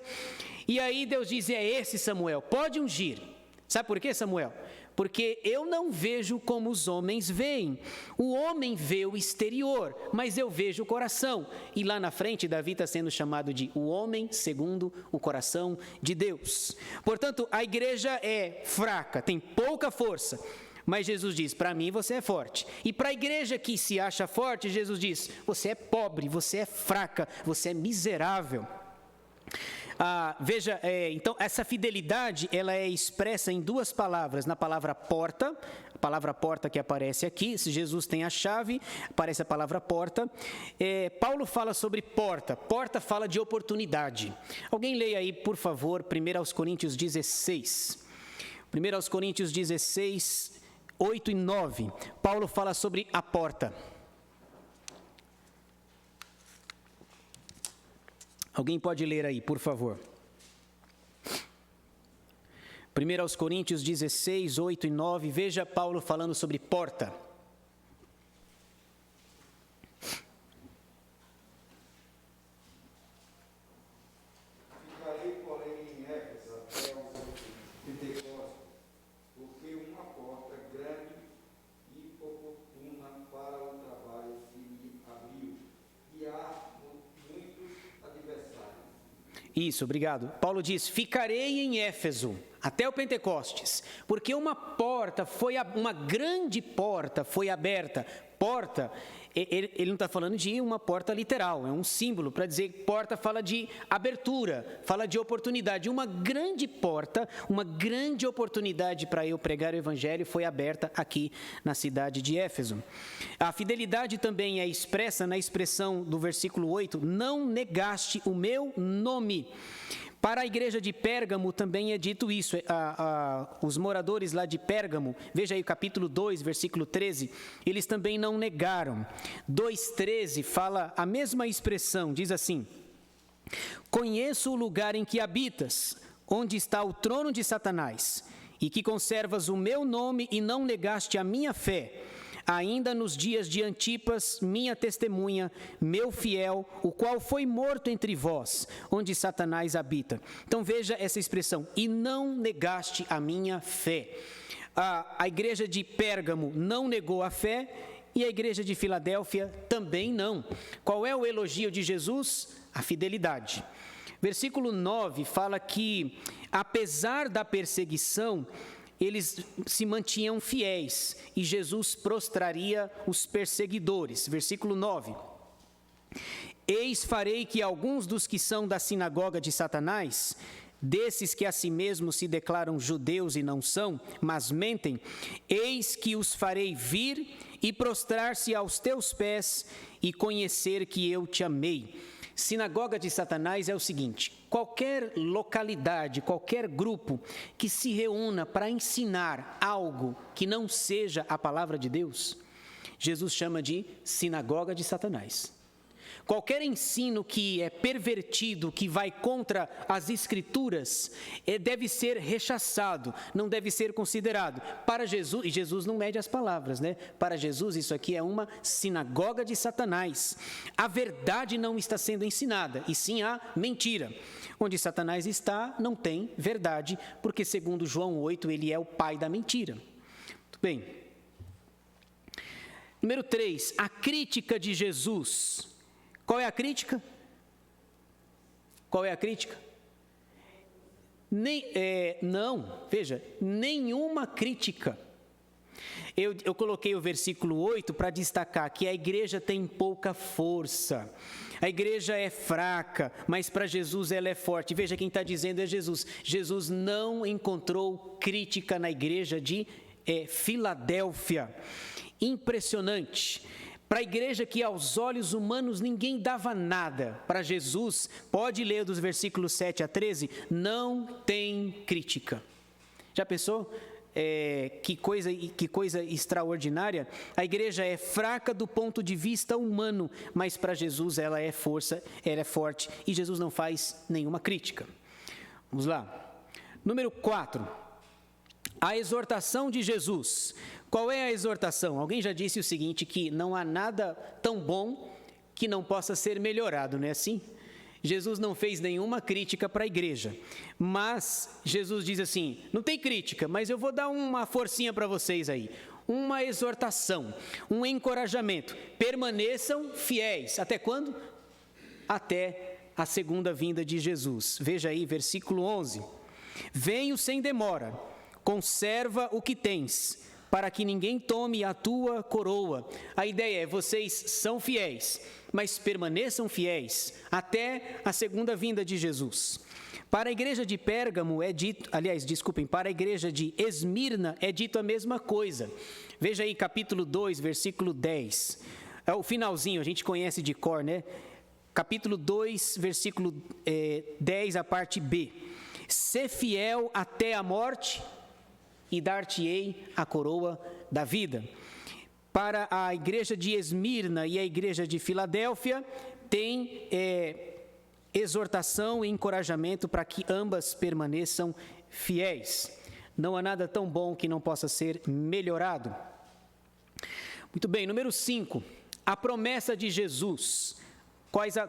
E aí Deus diz, é esse Samuel, pode ungir. Sabe por quê, Samuel? Porque eu não vejo como os homens veem. O homem vê o exterior, mas eu vejo o coração. E lá na frente, Davi está sendo chamado de o homem segundo o coração de Deus. Portanto, a igreja é fraca, tem pouca força. Mas Jesus diz, para mim você é forte. E para a igreja que se acha forte, Jesus diz, você é pobre, você é fraca, você é miserável. Veja, então essa fidelidade ela é expressa em duas palavras, na palavra porta, a palavra porta que aparece aqui, se Jesus tem a chave, aparece a palavra porta. Paulo fala sobre porta, porta fala de oportunidade. Alguém leia aí, por favor, 1 Coríntios 16. 1 Coríntios 16, 8 e 9, Paulo fala sobre a porta. Alguém pode ler aí, por favor. 1 Coríntios 16, 8 e 9, veja Paulo falando sobre porta. Ficarei, porém, em Éfeso até o Pentecostes, porque uma porta grande e oportuna para o trabalho se me abriu, e há muitos adversários. Isso, obrigado. Paulo diz, ficarei em Éfeso até o Pentecostes, porque uma grande porta foi aberta. Porta, ele não está falando de uma porta literal, é um símbolo para dizer que porta fala de abertura, fala de oportunidade. Uma grande porta, uma grande oportunidade para eu pregar o evangelho foi aberta aqui na cidade de Éfeso. A fidelidade também é expressa na expressão do versículo 8, não negaste o meu nome. Para a igreja de Pérgamo também é dito isso, os moradores lá de Pérgamo, veja aí o capítulo 2, versículo 13, eles também não negaram. 2,13 fala a mesma expressão, diz assim, conheço o lugar em que habitas, onde está o trono de Satanás, e que conservas o meu nome e não negaste a minha fé, ainda nos dias de Antipas, minha testemunha, meu fiel, o qual foi morto entre vós, onde Satanás habita. Então veja essa expressão, e não negaste a minha fé. A igreja de Pérgamo não negou a fé, e a igreja de Filadélfia também não. Qual é o elogio de Jesus? A fidelidade. Versículo 9 fala que, apesar da perseguição, eles se mantinham fiéis e Jesus prostraria os perseguidores. Versículo 9. Eis farei que alguns dos que são da sinagoga de Satanás, desses que a si mesmos se declaram judeus e não são, mas mentem, eis que os farei vir e prostrar-se aos teus pés e conhecer que eu te amei. Sinagoga de Satanás é o seguinte, qualquer localidade, qualquer grupo que se reúna para ensinar algo que não seja a palavra de Deus, Jesus chama de sinagoga de Satanás. Qualquer ensino que é pervertido, que vai contra as Escrituras, deve ser rechaçado, não deve ser considerado. Para Jesus, e Jesus não mede as palavras, né? Para Jesus isso aqui é uma sinagoga de Satanás. A verdade não está sendo ensinada, e sim a mentira. Onde Satanás está, não tem verdade, porque segundo João 8, ele é o pai da mentira. Muito bem. Número 3, a crítica de Jesus. Qual é a crítica? Qual é a crítica? Não, veja, nenhuma crítica. Eu coloquei o versículo 8 para destacar que a igreja tem pouca força. A igreja é fraca, mas para Jesus ela é forte. Veja, quem está dizendo é Jesus. Jesus não encontrou crítica na igreja de Filadélfia. Impressionante. Para a igreja que aos olhos humanos ninguém dava nada, para Jesus, pode ler dos versículos 7 a 13, não tem crítica. Já pensou? Que coisa extraordinária. A igreja é fraca do ponto de vista humano, mas para Jesus ela é força, ela é forte, e Jesus não faz nenhuma crítica. Vamos lá. Número 4. A exortação de Jesus. Qual é a exortação? Alguém já disse o seguinte, que não há nada tão bom que não possa ser melhorado, não é assim? Jesus não fez nenhuma crítica para a igreja, mas Jesus diz assim, não tem crítica, mas eu vou dar uma forcinha para vocês aí, uma exortação, um encorajamento, permaneçam fiéis, até quando? Até a segunda vinda de Jesus. Veja aí, versículo 11, venho sem demora, conserva o que tens, para que ninguém tome a tua coroa. A ideia é, vocês são fiéis, mas permaneçam fiéis até a segunda vinda de Jesus. Para a igreja de Pérgamo é dito, para a igreja de Esmirna é dito a mesma coisa. Veja aí capítulo 2, versículo 10. É o finalzinho, a gente conhece de cor, né? Capítulo 2, versículo 10, a parte B. Sê fiel até a morte e dar-te-ei a coroa da vida. Para a igreja de Esmirna e a igreja de Filadélfia, tem exortação e encorajamento para que ambas permaneçam fiéis. Não há nada tão bom que não possa ser melhorado. Muito bem, número 5, a promessa de Jesus.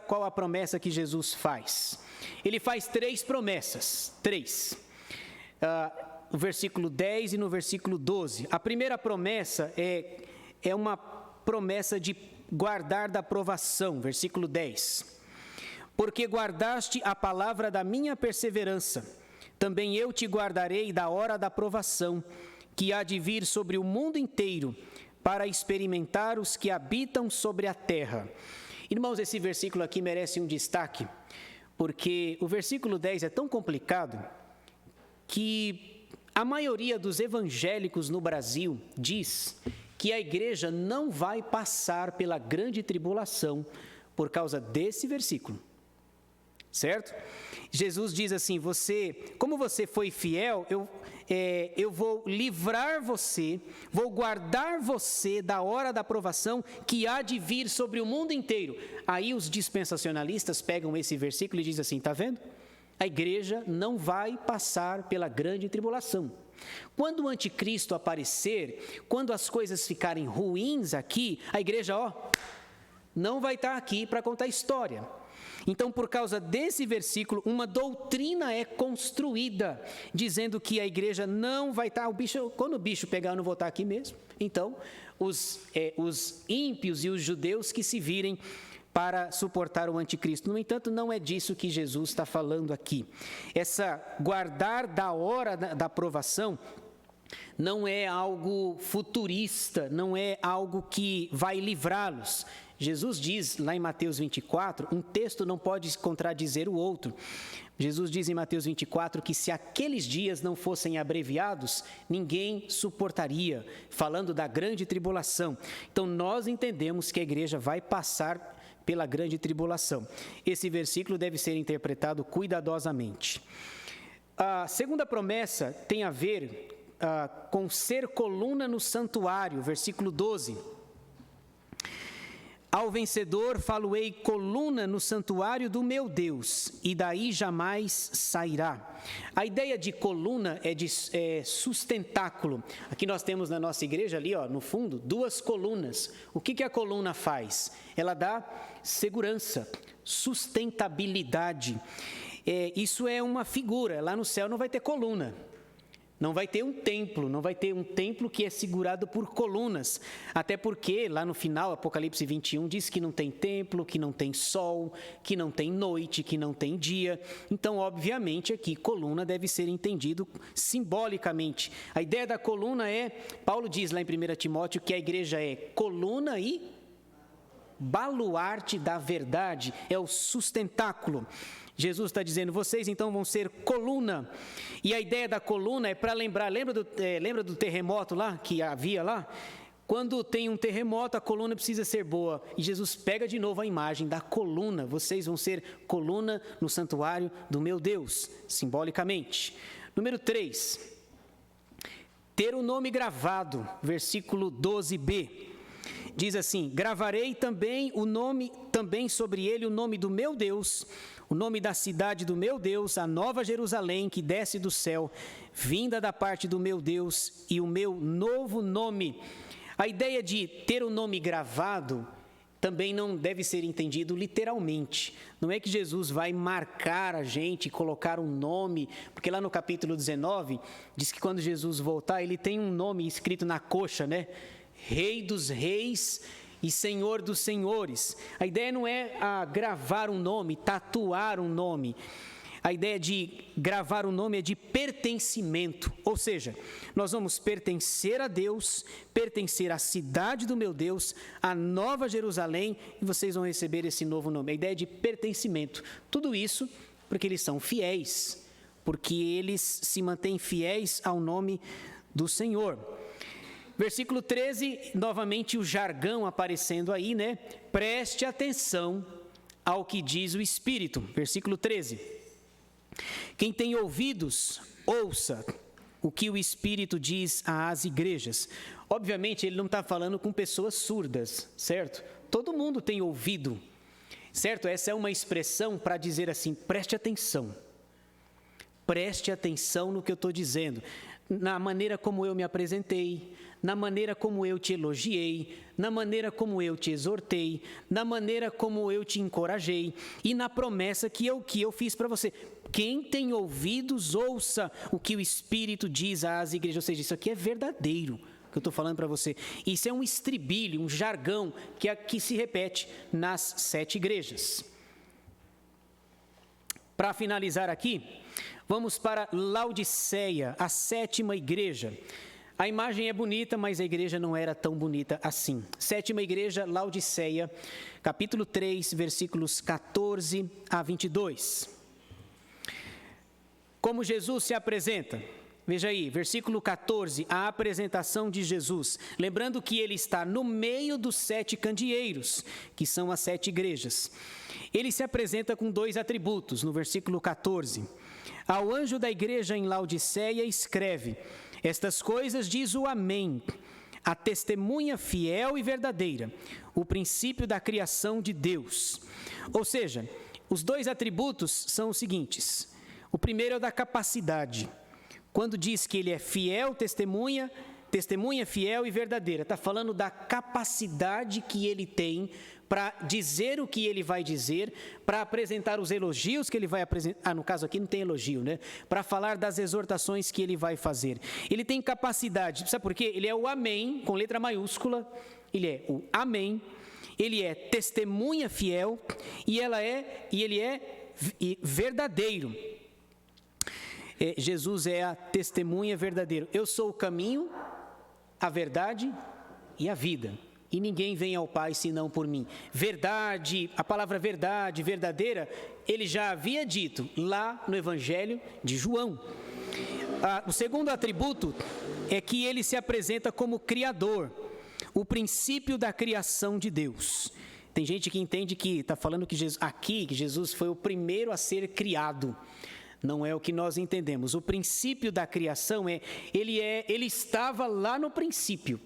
Qual a promessa que Jesus faz? Ele faz 3 promessas, 3. No versículo 10 e no versículo 12. A primeira promessa é uma promessa de guardar da provação, versículo 10. Porque guardaste a palavra da minha perseverança, também eu te guardarei da hora da provação, que há de vir sobre o mundo inteiro, para experimentar os que habitam sobre a terra. Irmãos, esse versículo aqui merece um destaque, porque o versículo 10 é tão complicado que a maioria dos evangélicos no Brasil diz que a igreja não vai passar pela grande tribulação por causa desse versículo, certo? Jesus diz assim, como você foi fiel, eu vou livrar você, vou guardar você da hora da provação que há de vir sobre o mundo inteiro. Aí os dispensacionalistas pegam esse versículo e dizem assim, está vendo? A igreja não vai passar pela grande tribulação. Quando o anticristo aparecer, quando as coisas ficarem ruins aqui, a igreja, não vai estar aqui para contar história. Então, por causa desse versículo, uma doutrina é construída, dizendo que a igreja não vai estar, quando o bicho pegar, eu não vou estar aqui mesmo. Então, os ímpios e os judeus que se virem para suportar o anticristo. No entanto, não é disso que Jesus está falando aqui. Essa guardar da hora da provação não é algo futurista, não é algo que vai livrá-los. Jesus diz lá em Mateus 24, um texto não pode contradizer o outro. Jesus diz em Mateus 24 que se aqueles dias não fossem abreviados, ninguém suportaria, falando da grande tribulação. Então, nós entendemos que a igreja vai passar pela grande tribulação. Esse versículo deve ser interpretado cuidadosamente. A segunda promessa tem a ver com ser coluna no santuário, versículo 12. Ao vencedor falo-ei coluna no santuário do meu Deus, e daí jamais sairá. A ideia de coluna é de sustentáculo. Aqui nós temos na nossa igreja ali, no fundo, 2 colunas. O que a coluna faz? Ela dá segurança, sustentabilidade. Isso é uma figura. Lá no céu não vai ter coluna. Não vai ter um templo que é segurado por colunas, até porque lá no final, Apocalipse 21, diz que não tem templo, que não tem sol, que não tem noite, que não tem dia. Então, obviamente, aqui coluna deve ser entendido simbolicamente. A ideia da coluna Paulo diz lá em 1 Timóteo que a igreja é coluna e baluarte da verdade, é o sustentáculo. Jesus está dizendo, vocês então vão ser coluna. E a ideia da coluna é para lembra do terremoto lá, que havia lá? Quando tem um terremoto, a coluna precisa ser boa. E Jesus pega de novo a imagem da coluna. Vocês vão ser coluna no santuário do meu Deus, simbolicamente. Número 3. Ter o nome gravado, versículo 12b. diz assim: gravarei também sobre ele o nome do meu Deus, o nome da cidade do meu Deus, a nova Jerusalém que desce do céu, vinda da parte do meu Deus, e o meu novo nome. A ideia de ter o nome gravado também não deve ser entendido literalmente. Não é que Jesus vai marcar a gente, colocar um nome, porque lá no capítulo 19, diz que quando Jesus voltar, ele tem um nome escrito na coxa, né? Rei dos reis e Senhor dos senhores. A ideia não é gravar um nome, tatuar um nome. A ideia de gravar um nome é de pertencimento, ou seja, nós vamos pertencer a Deus, pertencer à cidade do meu Deus, à Nova Jerusalém, e vocês vão receber esse novo nome. A ideia de pertencimento. Tudo isso porque eles são fiéis, porque eles se mantêm fiéis ao nome do Senhor. Versículo 13, novamente o jargão aparecendo aí, né? Preste atenção ao que diz o Espírito. Versículo 13. Quem tem ouvidos, ouça o que o Espírito diz às igrejas. Obviamente, ele não está falando com pessoas surdas, certo? Todo mundo tem ouvido, certo? Essa é uma expressão para dizer assim: preste atenção. Preste atenção no que eu estou dizendo, na maneira como eu me apresentei, na maneira como eu te elogiei, na maneira como eu te exortei, na maneira como eu te encorajei e na promessa que eu fiz para você. Quem tem ouvidos, ouça o que o Espírito diz às igrejas. Ou seja, isso aqui é verdadeiro, que eu estou falando para você. Isso é um estribilho, um jargão que aqui se repete nas 7 igrejas. Para finalizar aqui, vamos para Laodiceia, a 7ª igreja. A imagem é bonita, mas a igreja não era tão bonita assim. 7ª igreja, Laodiceia, capítulo 3, versículos 14 a 22. Como Jesus se apresenta? Veja aí, versículo 14, a apresentação de Jesus. Lembrando que ele está no meio dos 7 candeeiros, que são as 7 igrejas. Ele se apresenta com 2 atributos, no versículo 14. Ao anjo da igreja em Laodiceia escreve: estas coisas diz o Amém, a testemunha fiel e verdadeira, o princípio da criação de Deus. Ou seja, os 2 atributos são os seguintes. O primeiro é o da capacidade. Quando diz que ele é fiel, testemunha fiel e verdadeira, está falando da capacidade que ele tem para dizer o que ele vai dizer, para apresentar os elogios que ele vai apresentar. No caso aqui não tem elogio, né? Para falar das exortações que ele vai fazer. Ele tem capacidade, sabe por quê? Ele é o Amém, com letra maiúscula, ele é o Amém, ele é testemunha fiel e ele é verdadeiro. Jesus é a testemunha verdadeira. Eu sou o caminho, a verdade e a vida. E ninguém vem ao Pai senão por mim. Verdade, a palavra verdade, verdadeira, ele já havia dito lá no Evangelho de João. O segundo atributo é que ele se apresenta como Criador, o princípio da criação de Deus. Tem gente que entende que está falando que Jesus foi o primeiro a ser criado. Não é o que nós entendemos. O princípio da criação ele estava lá no princípio.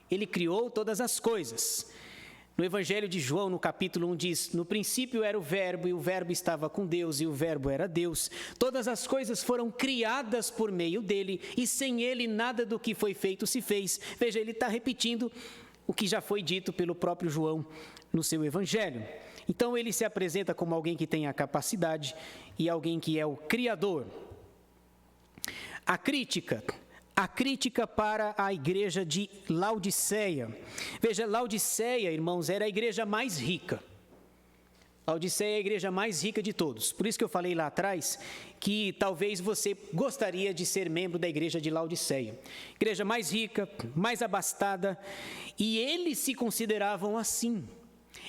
Ele criou todas as coisas. No Evangelho de João, no capítulo 1, diz: no princípio era o verbo, e o verbo estava com Deus, e o verbo era Deus. Todas as coisas foram criadas por meio dele, e sem ele nada do que foi feito se fez. Veja, ele está repetindo o que já foi dito pelo próprio João no seu Evangelho. Então ele se apresenta como alguém que tem a capacidade e alguém que é o Criador. A crítica para a igreja de Laodiceia. Veja, Laodiceia, irmãos, era a igreja mais rica. Laodiceia é a igreja mais rica de todos. Por isso que eu falei lá atrás que talvez você gostaria de ser membro da igreja de Laodiceia. Igreja mais rica, mais abastada, e eles se consideravam assim.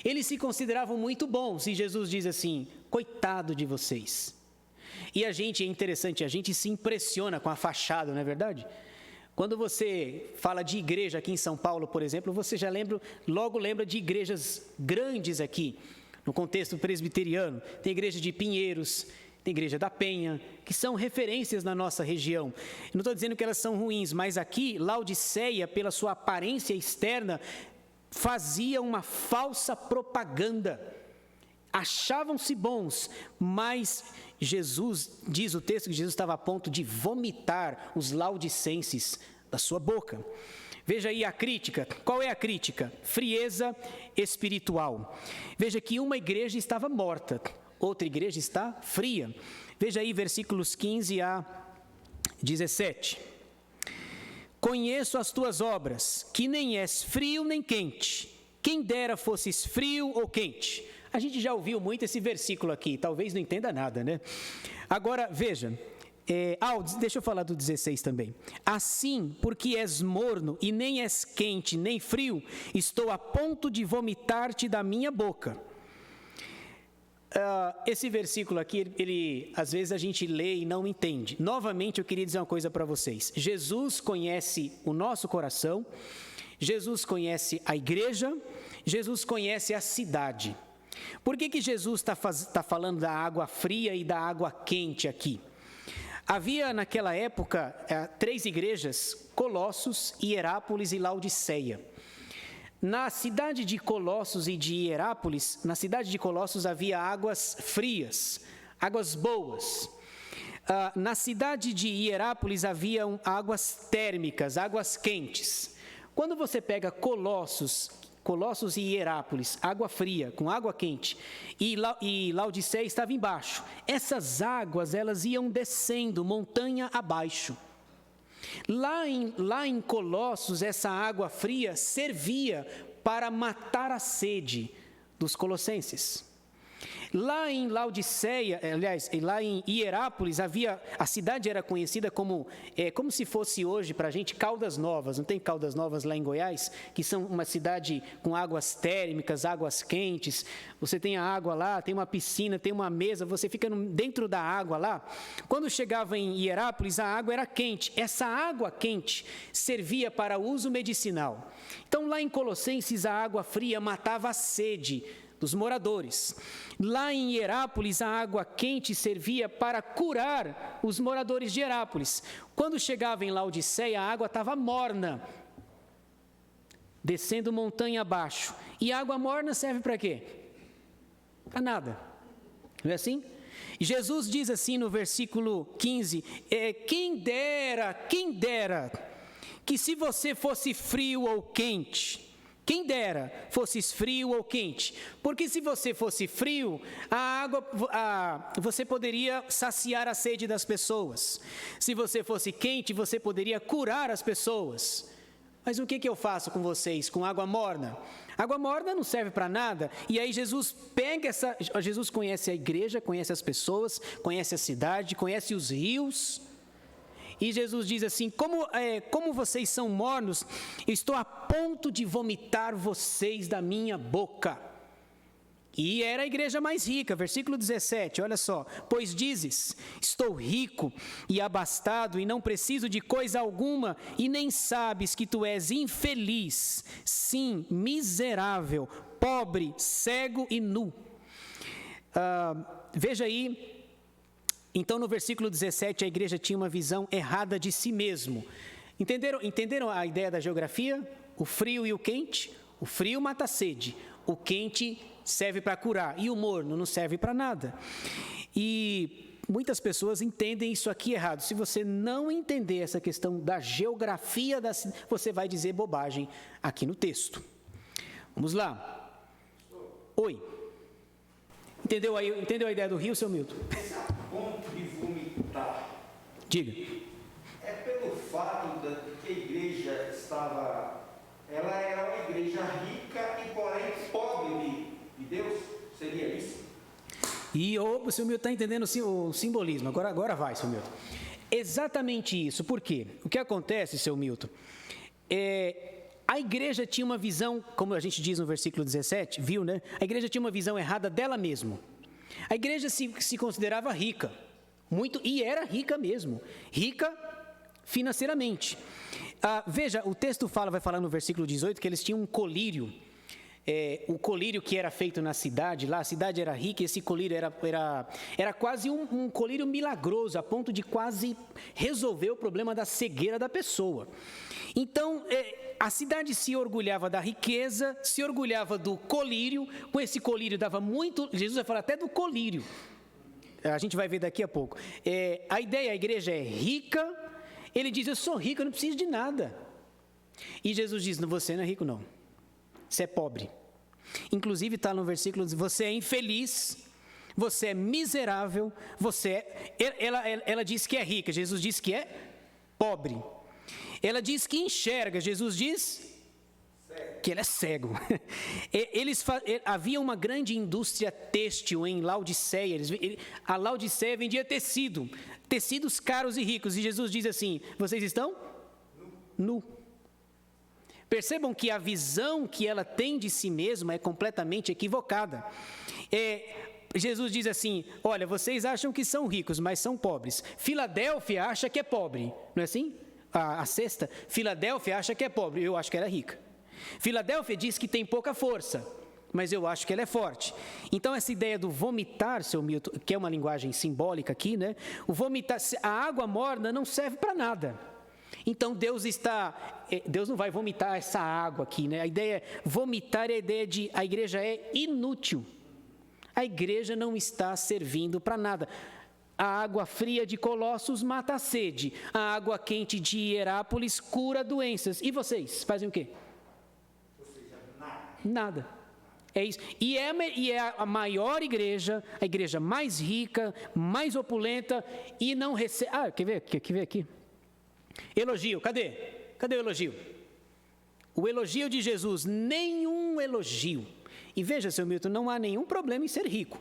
Eles se consideravam muito bons, e Jesus diz assim: coitado de vocês. E é interessante, a gente se impressiona com a fachada, não é verdade? Quando você fala de igreja aqui em São Paulo, por exemplo, você já logo lembra de igrejas grandes aqui, no contexto presbiteriano. Tem igreja de Pinheiros, tem igreja da Penha, que são referências na nossa região. Não estou dizendo que elas são ruins, mas aqui, Laodiceia, pela sua aparência externa, fazia uma falsa propaganda. Achavam-se bons, mas Jesus, diz o texto que Jesus estava a ponto de vomitar os laudicenses da sua boca. Veja aí a crítica. Qual é a crítica? Frieza espiritual. Veja que uma igreja estava morta, outra igreja está fria. Veja aí versículos 15 a 17. Conheço as tuas obras, que nem és frio nem quente. Quem dera fosses frio ou quente. A gente já ouviu muito esse versículo aqui, talvez não entenda nada, né? Agora, veja, deixa eu falar do 16 também. Assim, porque és morno e nem és quente nem frio, estou a ponto de vomitar-te da minha boca. Esse versículo aqui, às vezes a gente lê e não entende. Novamente, eu queria dizer uma coisa para vocês. Jesus conhece o nosso coração, Jesus conhece a igreja, Jesus conhece a cidade. Por que Jesus está falando da água fria e da água quente aqui? Havia naquela época 3 igrejas, Colossos, Hierápolis e Laodiceia. Na cidade de Colossos e de Hierápolis, na cidade de Colossos havia águas frias, águas boas. Na cidade de Hierápolis haviam águas térmicas, águas quentes. Quando você pega Colossos e Hierápolis, água fria com água quente, e Laodiceia estava embaixo. Essas águas, elas iam descendo montanha abaixo. Lá em Colossos, essa água fria servia para matar a sede dos colossenses. Lá em Laodiceia, lá em Hierápolis, a cidade era conhecida como se fosse hoje para a gente Caldas Novas. Não tem Caldas Novas lá em Goiás? Que são uma cidade com águas térmicas, águas quentes. Você tem a água lá, tem uma piscina, tem uma mesa, você fica dentro da água lá. Quando chegava em Hierápolis, a água era quente. Essa água quente servia para uso medicinal. Então, lá em Colossenses, a água fria matava a sede dos moradores. Lá em Hierápolis, a água quente servia para curar os moradores de Hierápolis. Quando chegava em Laodiceia, a água estava morna, descendo montanha abaixo. E a água morna serve para quê? Para nada. Não é assim? E Jesus diz assim no versículo 15, quem dera, que se você fosse frio ou quente, quem dera fosses frio ou quente, porque se você fosse frio, você poderia saciar a sede das pessoas. Se você fosse quente, você poderia curar as pessoas. Mas o que eu faço com vocês, com água morna? Água morna não serve para nada. E aí Jesus conhece a igreja, conhece as pessoas, conhece a cidade, conhece os rios. E Jesus diz assim, como vocês são mornos, estou a ponto de vomitar vocês da minha boca. E era a igreja mais rica, versículo 17, olha só. Pois dizes, estou rico e abastado e não preciso de coisa alguma, e nem sabes que tu és infeliz, sim, miserável, pobre, cego e nu. Veja aí. Então, no versículo 17, a igreja tinha uma visão errada de si mesmo. Entenderam a ideia da geografia? O frio e o quente? O frio mata a sede, o quente serve para curar, e o morno não serve para nada. E muitas pessoas entendem isso aqui errado. Se você não entender essa questão da geografia, você vai dizer bobagem aqui no texto. Vamos lá. Oi. Entendeu a ideia do rio, seu Milton? Ponto de vomitar. Diga. É pelo fato de que a igreja ela era uma igreja rica e porém pobre de Deus, seria isso? E o seu Milton está entendendo o simbolismo, agora vai, seu Milton. Exatamente isso, por quê? O que acontece, seu Milton, a igreja tinha uma visão, como a gente diz no versículo 17, viu, né? A igreja tinha uma visão errada dela mesma. A igreja se considerava rica, muito, e era rica mesmo, rica financeiramente. Veja, o texto vai falar no versículo 18 que eles tinham um colírio o colírio que era feito na cidade, lá a cidade era rica, esse colírio era quase um colírio milagroso, a ponto de quase resolver o problema da cegueira da pessoa. Então, a cidade se orgulhava da riqueza, se orgulhava do colírio, com esse colírio dava muito, Jesus vai falar até do colírio, a gente vai ver daqui a pouco. A igreja é rica, ele diz, eu sou rico, eu não preciso de nada. E Jesus diz, você não é rico não, você é pobre. Inclusive está no versículo, você é infeliz, você é miserável, ela diz que é rica, Jesus diz que é pobre. Ela diz que enxerga, Jesus diz que ele é cego. Havia uma grande indústria têxtil em Laodiceia. A Laodiceia vendia tecidos caros e ricos. E Jesus diz assim, vocês estão? Nu. Percebam que a visão que ela tem de si mesma é completamente equivocada. Jesus diz assim, olha, vocês acham que são ricos, mas são pobres. Filadélfia acha que é pobre, não é assim? A sexta, Filadélfia acha que é pobre, eu acho que ela é rica. Filadélfia diz que tem pouca força, mas eu acho que ela é forte. Então essa ideia do vomitar, seu Milton, que é uma linguagem simbólica aqui, né? O vomitar, a água morna não serve para nada. Então Deus não vai vomitar essa água aqui, né? A ideia vomitar é a ideia de a igreja é inútil. A igreja não está servindo para nada. A água fria de Colossos mata a sede. A água quente de Hierápolis cura doenças. E vocês fazem o quê? Nada. É isso. E é a maior igreja, a igreja mais rica, mais opulenta e não recebe. Quer ver aqui? Elogio, cadê? Cadê o elogio? O elogio de Jesus, nenhum elogio. E veja, seu Milton, não há nenhum problema em ser rico.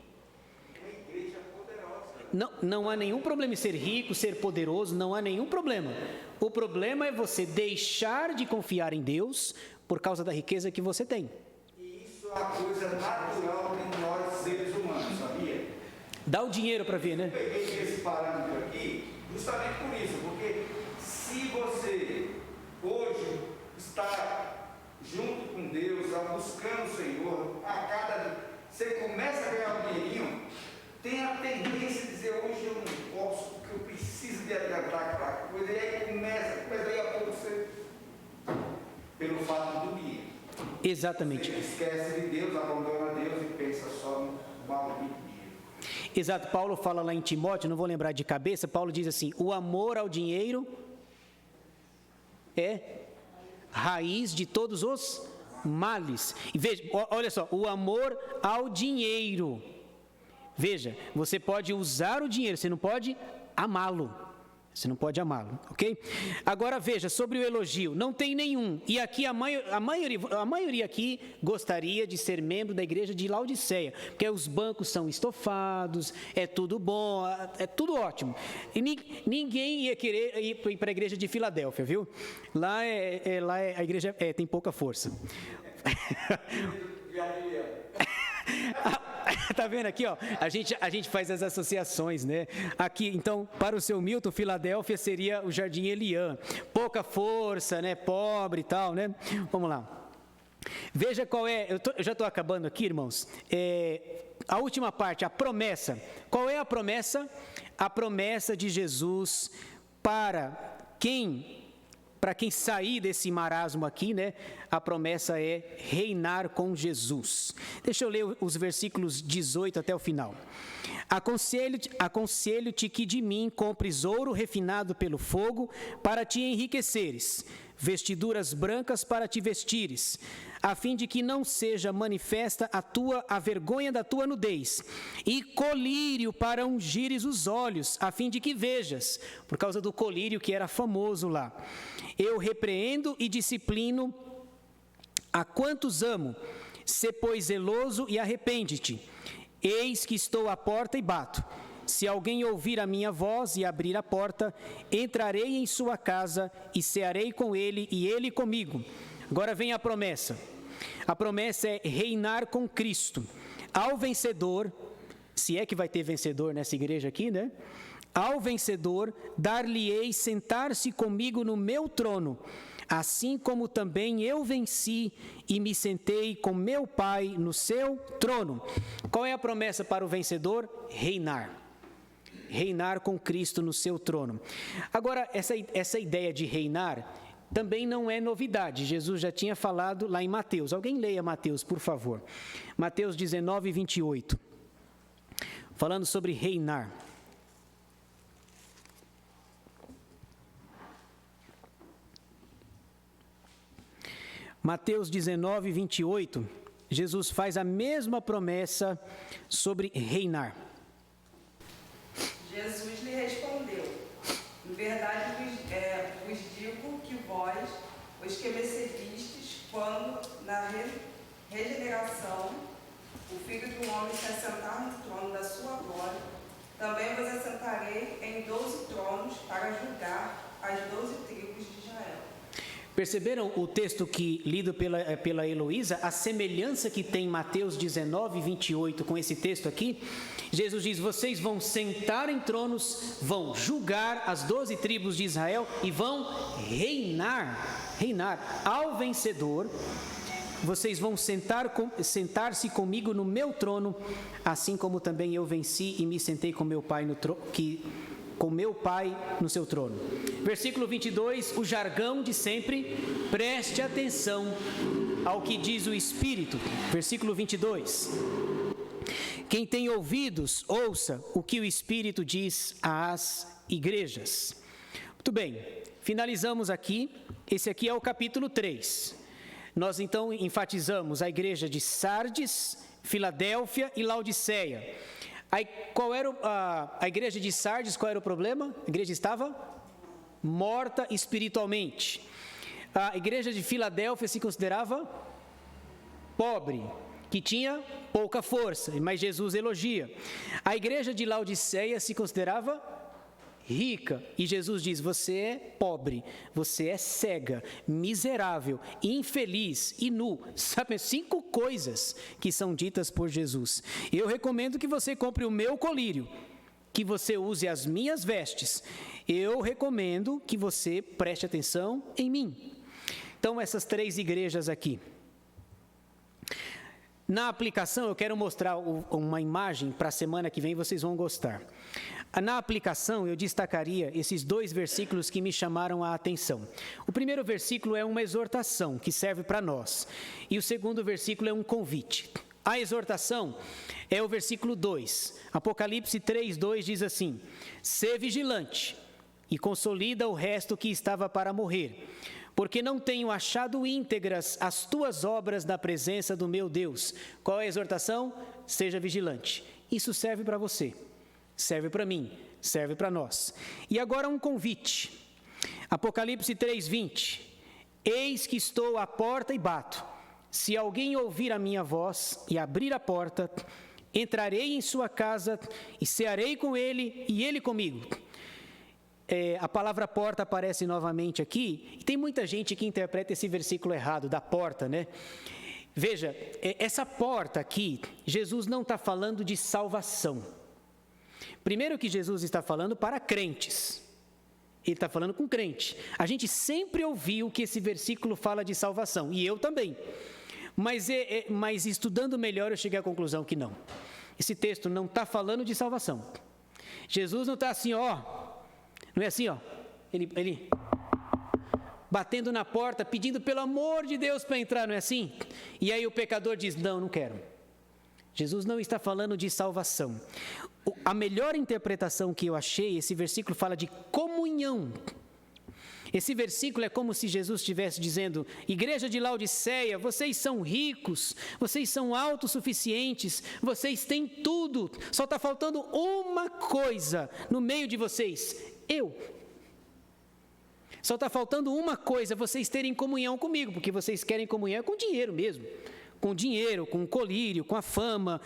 Não há nenhum problema em ser rico, ser poderoso, não há nenhum problema. O problema é você deixar de confiar em Deus por causa da riqueza que você tem. E isso é uma coisa natural em nós seres humanos, sabia? Dá o dinheiro para ver, né? Eu peguei esse parâmetro aqui justamente por isso, porque se você hoje está junto com Deus, buscando o Senhor, você começa a ganhar um dinheirinho, tem a tendência de dizer, hoje eu não posso, porque eu preciso de adiantar aquela coisa, e aí começa daí a pouco você, pelo fato do dia. Exatamente. Você esquece de Deus, abandona Deus e pensa só no maldito dinheiro. Exato, Paulo fala lá em Timóteo, não vou lembrar de cabeça, Paulo diz assim, o amor ao dinheiro é raiz de todos os males. E veja, olha só, o amor ao dinheiro. Veja, você pode usar o dinheiro, você não pode amá-lo. Você não pode amá-lo, ok? Agora veja, sobre o elogio, não tem nenhum. E aqui a maioria aqui gostaria de ser membro da igreja de Laodiceia, porque os bancos são estofados, é tudo bom, é tudo ótimo. E ninguém ia querer ir para a igreja de Filadélfia, viu? Lá a igreja tem pouca força. Tá vendo aqui, ó? A gente faz as associações, né? Aqui, então, para o seu Milton, Filadélfia seria o Jardim Eliã. Pouca força, né? Pobre e tal, né? Vamos lá. Veja qual é... Eu já estou acabando aqui, irmãos. A última parte, a promessa. Qual é a promessa? A promessa de Jesus para quem sair desse marasmo aqui, né? A promessa é reinar com Jesus. Deixa eu ler os versículos 18 até o final. Aconselho-te que de mim compres ouro refinado pelo fogo para te enriqueceres, vestiduras brancas para te vestires, a fim de que não seja manifesta a vergonha da tua nudez, e colírio para ungires os olhos, a fim de que vejas, por causa do colírio que era famoso lá. Eu repreendo e disciplino a quantos amo, sê pois zeloso e arrepende-te. Eis que estou à porta e bato. Se alguém ouvir a minha voz e abrir a porta, entrarei em sua casa e cearei com ele e ele comigo. Agora vem a promessa. A promessa é reinar com Cristo. Ao vencedor, se é que vai ter vencedor nessa igreja aqui, né? Ao vencedor, dar-lhe-ei sentar-se comigo no meu trono, assim como também eu venci e me sentei com meu Pai no seu trono. Qual é a promessa para o vencedor? Reinar. Reinar com Cristo no seu trono. Agora, essa ideia de reinar também não é novidade. Jesus já tinha falado lá em Mateus. Alguém leia Mateus, por favor. Mateus 19, 28. Falando sobre reinar. Mateus 19, 28, Jesus faz a mesma promessa sobre reinar. Jesus lhe respondeu: em verdade vos digo que vós, os que me servistes, quando na regeneração o Filho do Homem se assentar no trono da sua glória, também vos assentarei em 12 tronos para julgar as 12 tribos de Israel. Perceberam o texto que lido pela Heloísa, a semelhança que tem Mateus 19, 28 com esse texto aqui? Jesus diz, vocês vão sentar em tronos, vão julgar as 12 tribos de Israel e vão reinar ao vencedor. Vocês vão sentar-se comigo no meu trono, assim como também eu venci e me sentei com meu Pai com meu Pai no seu trono. Versículo 22, o jargão de sempre, preste atenção ao que diz o Espírito. Versículo 22, quem tem ouvidos, ouça o que o Espírito diz às igrejas. Muito bem, finalizamos aqui, esse aqui é o capítulo 3. Nós então enfatizamos a igreja de Sardes, Filadélfia e Laodiceia. Aí, qual era a igreja de Sardes, qual era o problema? A igreja estava morta espiritualmente. A igreja de Filadélfia se considerava pobre, que tinha pouca força, mas Jesus elogia. A igreja de Laodiceia se considerava rica, e Jesus diz, você é pobre, você é cega, miserável, infeliz e nu. Sabe, 5 coisas que são ditas por Jesus. Eu recomendo que você compre o meu colírio, que você use as minhas vestes. Eu recomendo que você preste atenção em mim. Então, essas 3 igrejas aqui. Na aplicação, eu quero mostrar uma imagem para a semana que vem, vocês vão gostar. Na aplicação, eu destacaria esses 2 versículos que me chamaram a atenção. O primeiro versículo é uma exortação, que serve para nós. E o segundo versículo é um convite. A exortação é o versículo 2. Apocalipse 3:2 diz assim, sê vigilante e consolida o resto que estava para morrer, porque não tenho achado íntegras as tuas obras na presença do meu Deus. Qual é a exortação? Seja vigilante. Isso serve para você, serve para mim, serve para nós. E agora um convite. Apocalipse 3:20. Eis que estou à porta e bato. Se alguém ouvir a minha voz e abrir a porta, entrarei em sua casa e cearei com ele e ele comigo. A palavra porta aparece novamente aqui, e tem muita gente que interpreta esse versículo errado, da porta, né? Veja, essa porta aqui, Jesus não está falando de salvação. Primeiro que Jesus está falando para crentes, ele está falando com crente. A gente sempre ouviu que esse versículo fala de salvação, e eu também. Mas estudando melhor eu cheguei à conclusão que não. Esse texto não está falando de salvação. Jesus não está assim, não é assim, ele batendo na porta, pedindo pelo amor de Deus para entrar, não é assim? E aí o pecador diz, não quero. Jesus não está falando de salvação. A melhor interpretação que eu achei, esse versículo fala de comunhão. Esse versículo é como se Jesus estivesse dizendo, igreja de Laodiceia, vocês são ricos, vocês são autossuficientes, vocês têm tudo, só está faltando uma coisa no meio de vocês, eu. Só está faltando uma coisa, vocês terem comunhão comigo, porque vocês querem comunhão com dinheiro mesmo, com o colírio, com a fama,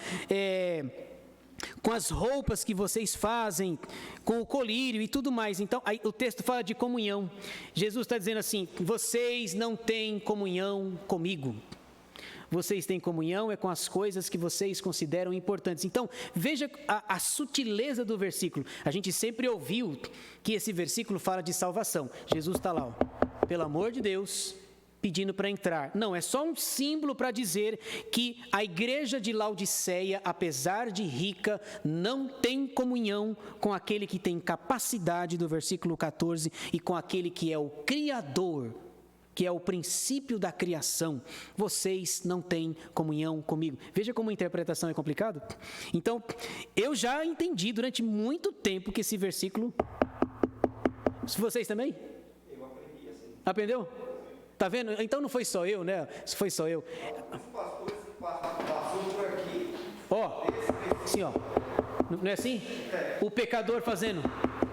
com as roupas que vocês fazem, com o colírio e tudo mais. Então, aí, o texto fala de comunhão. Jesus está dizendo assim, vocês não têm comunhão comigo. Vocês têm comunhão com as coisas que vocês consideram importantes. Então, veja a sutileza do versículo. A gente sempre ouviu que esse versículo fala de salvação. Jesus está lá, pelo amor de Deus, pedindo para entrar. Não, é só um símbolo para dizer que a igreja de Laodiceia, apesar de rica, não tem comunhão com aquele que tem capacidade, do versículo 14, e com aquele que é o Criador, que é o princípio da criação. Vocês não têm comunhão comigo. Veja como a interpretação é complicada. Então, eu já entendi durante muito tempo que esse versículo... Vocês também? Eu aprendi assim. Aprendeu? Tá vendo? Então não foi só eu, né? Se foi só eu. Os pastores que passou por aqui... Ó, assim, ó. Não é assim? O pecador fazendo...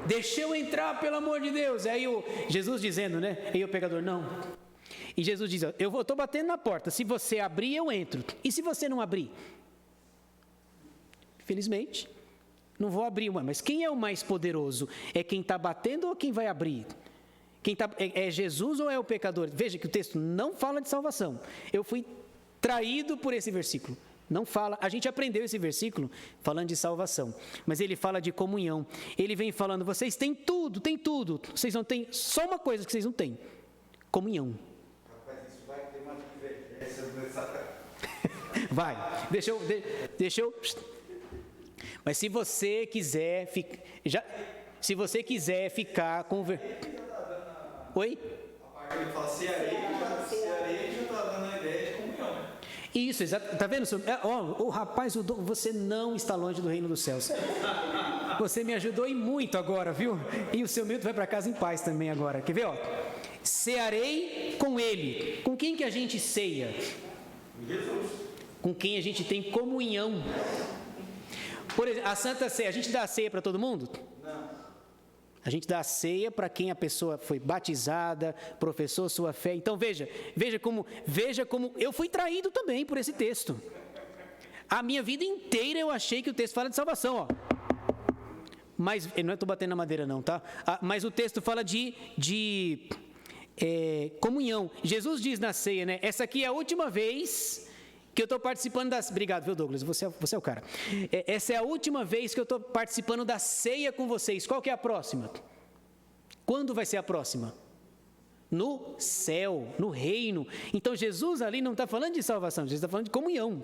Deixa eu entrar, pelo amor de Deus. Aí Jesus dizendo, né? E o pecador, não. E Jesus diz, eu estou batendo na porta. Se você abrir, eu entro. E se você não abrir? Felizmente, não vou abrir. Mas quem é o mais poderoso? É quem está batendo ou quem vai abrir? É Jesus ou é o pecador? Veja que o texto não fala de salvação. Eu fui traído por esse versículo. Não fala, a gente aprendeu esse versículo falando de salvação, mas ele fala de comunhão. Ele vem falando, vocês têm tudo, vocês não têm, só uma coisa que vocês não têm, comunhão. Rapaz, isso vai ter uma divergência nessa... Vai, deixa eu... Mas se você quiser, se você quiser ficar com... Oi? A parte que ele fala, se areia já está dando a ideia de comunhão. Isso, exato. Tá vendo? Rapaz, você não está longe do reino dos céus. Você me ajudou e muito agora, viu? E o seu Milton vai para casa em paz também agora. Quer ver? Cearei com ele. Com quem que a gente ceia? Jesus. Com quem a gente tem comunhão. Por exemplo, a Santa Ceia, a gente dá a ceia para todo mundo? Não. A gente dá a ceia para quem a pessoa foi batizada, professou sua fé. Então veja como eu fui traído também por esse texto. A minha vida inteira eu achei que o texto fala de salvação, ó. Mas eu não estou batendo na madeira não, tá? Mas o texto fala de comunhão. Jesus diz na ceia, né? Essa aqui é a última vez que eu estou participando das... Obrigado, viu, Douglas? Você é o cara. Essa é a última vez que eu estou participando da ceia com vocês. Qual que é a próxima? Quando vai ser a próxima? No céu, no reino. Então, Jesus ali não está falando de salvação, Jesus está falando de comunhão.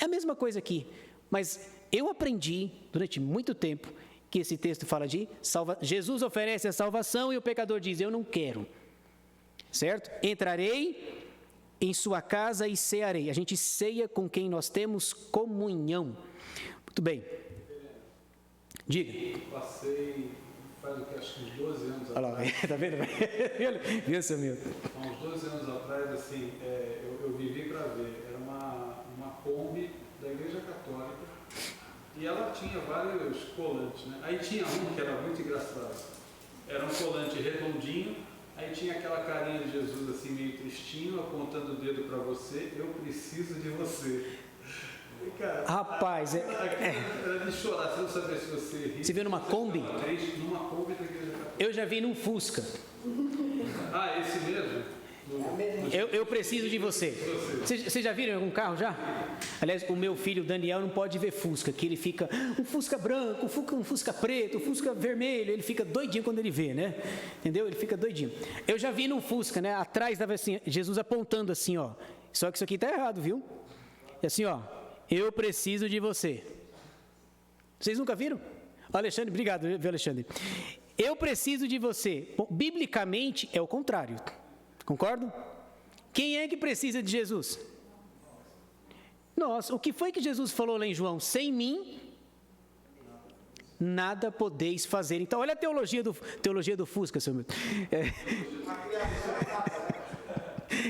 É a mesma coisa aqui. Mas eu aprendi, durante muito tempo, que esse texto fala de salvação. Jesus oferece a salvação e o pecador diz, eu não quero. Certo? Entrarei em sua casa e cearei. A gente ceia com quem nós temos comunhão. Muito bem. Diga. Eu passei, faz o que, acho que uns 12 anos Olha lá, atrás. tá vendo? Viu, seu Milton? Há uns 12 anos atrás, assim, eu vivi para ver. Era uma Kombi da Igreja Católica e ela tinha vários colantes, né? Aí tinha um que era muito engraçado. Era um colante redondinho. Aí tinha aquela carinha de Jesus assim, meio tristinho, apontando o dedo para você, eu preciso de você. E, cara, rapaz, era de chorar, você não sabia se você ria. Você viu numa Kombi? Numa Kombi da Igreja Católica. Eu já vi num Fusca. Esse mesmo? Eu preciso de você. Vocês já viram em algum carro já? Aliás, o meu filho Daniel não pode ver Fusca, que ele fica um Fusca branco, um Fusca preto, um Fusca vermelho, ele fica doidinho quando ele vê, né? Entendeu? Ele fica doidinho. Eu já vi num Fusca, né? Atrás estava assim, Jesus apontando assim, ó. Só que isso aqui está errado, viu? É assim, ó. Eu preciso de você. Vocês nunca viram? Alexandre, obrigado, viu, Alexandre? Eu preciso de você. Bom, biblicamente é o contrário. Concordam? Quem é que precisa de Jesus? Nós. O que foi que Jesus falou lá em João? Sem mim, nada podeis fazer. Então, olha a teologia do Fusca, seu Milton.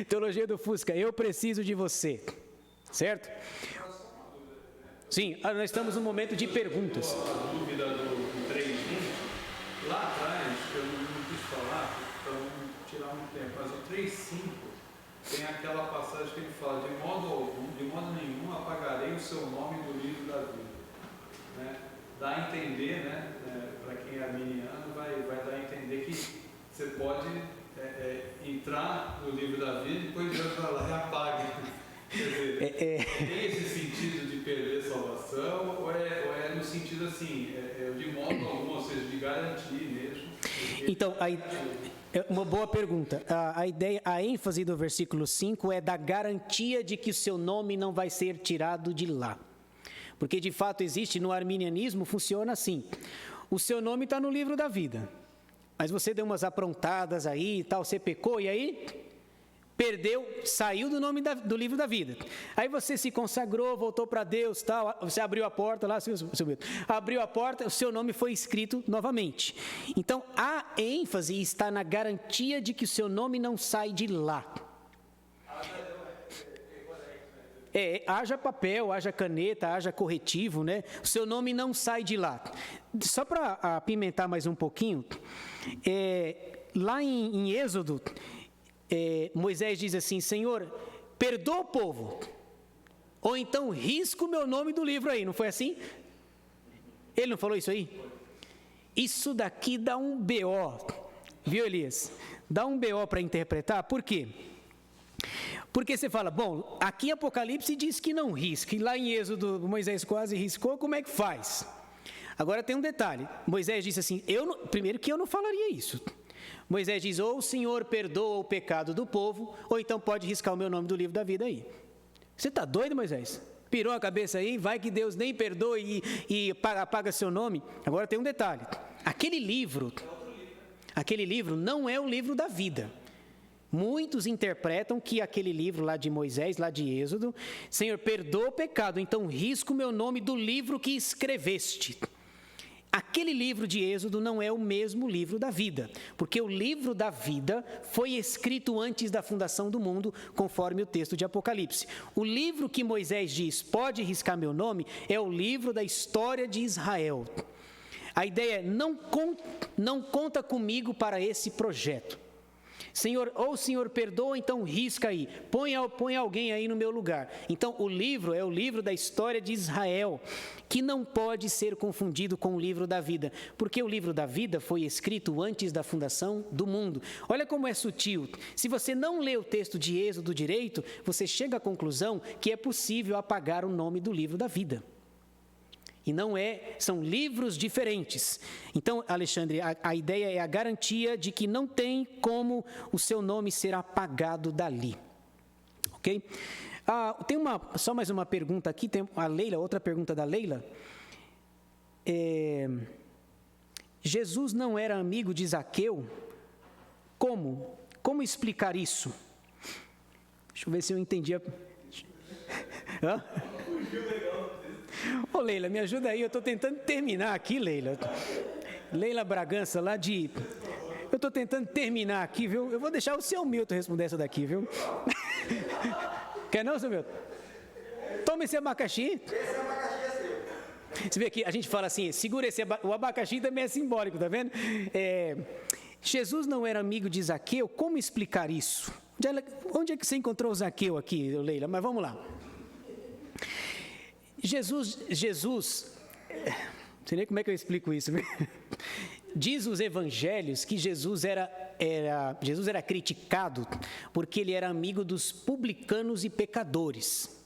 Teologia do Fusca. Eu preciso de você. Certo? Sim, nós estamos num momento de perguntas. A dúvida do 3.1, lá atrás, eu não quis falar, para não tirar muito tempo, mas o 3.5 tem aquela passagem que ele fala, de modo nenhum apagarei o seu nome do livro da vida. Né? Dá a entender, né, para quem é arminiano, vai dar a entender que você pode entrar no livro da vida e depois vai para lá e apaga. Quer dizer, tem esse sentido de perder salvação ou é é no sentido assim, de modo algum, ou seja, de garantir mesmo. Então, é uma boa pergunta. A ênfase do versículo 5 é da garantia de que o seu nome não vai ser tirado de lá. Porque, de fato, existe no arminianismo, funciona assim. O seu nome está no livro da vida. Mas você deu umas aprontadas aí e tal, você pecou, e aí perdeu, saiu do livro da vida. Aí você se consagrou, voltou para Deus, tal, você abriu a porta lá, abriu a porta, o seu nome foi escrito novamente. Então, a ênfase está na garantia de que o seu nome não sai de lá. Haja papel, haja caneta, haja corretivo, né? O seu nome não sai de lá. Só para apimentar mais um pouquinho, lá em Êxodo, Moisés diz assim: Senhor, perdoa o povo, ou então risca o meu nome do livro aí, não foi assim? Ele não falou isso aí? Isso daqui dá um BO, viu, Elias? Dá um BO para interpretar, por quê? Porque você fala, bom, aqui em Apocalipse diz que não risca, e lá em Êxodo Moisés quase riscou, como é que faz? Agora tem um detalhe, Moisés disse assim, primeiro que eu não falaria isso. Moisés diz, ou o Senhor perdoa o pecado do povo, ou então pode riscar o meu nome do livro da vida aí. Você está doido, Moisés? Pirou a cabeça aí, vai que Deus nem perdoe e apaga seu nome. Agora tem um detalhe, aquele livro não é o livro da vida. Muitos interpretam que aquele livro lá de Moisés, lá de Êxodo, Senhor, perdoa o pecado, então risca o meu nome do livro que escreveste. Aquele livro de Êxodo não é o mesmo livro da vida, porque o livro da vida foi escrito antes da fundação do mundo, conforme o texto de Apocalipse. O livro que Moisés diz, pode riscar meu nome, é o livro da história de Israel. A ideia é, não conta comigo para esse projeto. Senhor, ou o Senhor perdoa, então risca aí, põe alguém aí no meu lugar. Então o livro é o livro da história de Israel, que não pode ser confundido com o livro da vida, porque o livro da vida foi escrito antes da fundação do mundo. Olha como é sutil, se você não lê o texto de Êxodo direito, você chega à conclusão que é possível apagar o nome do livro da vida. E são livros diferentes. Então, Alexandre, a ideia é a garantia de que não tem como o seu nome ser apagado dali. Ok? Tem só mais uma pergunta aqui, tem a Leila, outra pergunta da Leila. Jesus não era amigo de Zaqueu? Como? Como explicar isso? Deixa eu ver se eu entendi Hã? Ô Leila, me ajuda aí, eu estou tentando terminar aqui, Leila. Leila Bragança, lá de... Eu estou tentando terminar aqui, viu? Eu vou deixar o seu Milton responder essa daqui, viu? Quer não, seu Milton? Toma esse abacaxi. Esse abacaxi é seu. Você vê aqui, a gente fala assim, segura o abacaxi também é simbólico, tá vendo? Jesus não era amigo de Zaqueu, como explicar isso? Onde é que você encontrou o Zaqueu aqui, Leila? Mas vamos lá. Jesus, não sei nem como é que eu explico isso. Diz os evangelhos que Jesus era criticado porque ele era amigo dos publicanos e pecadores.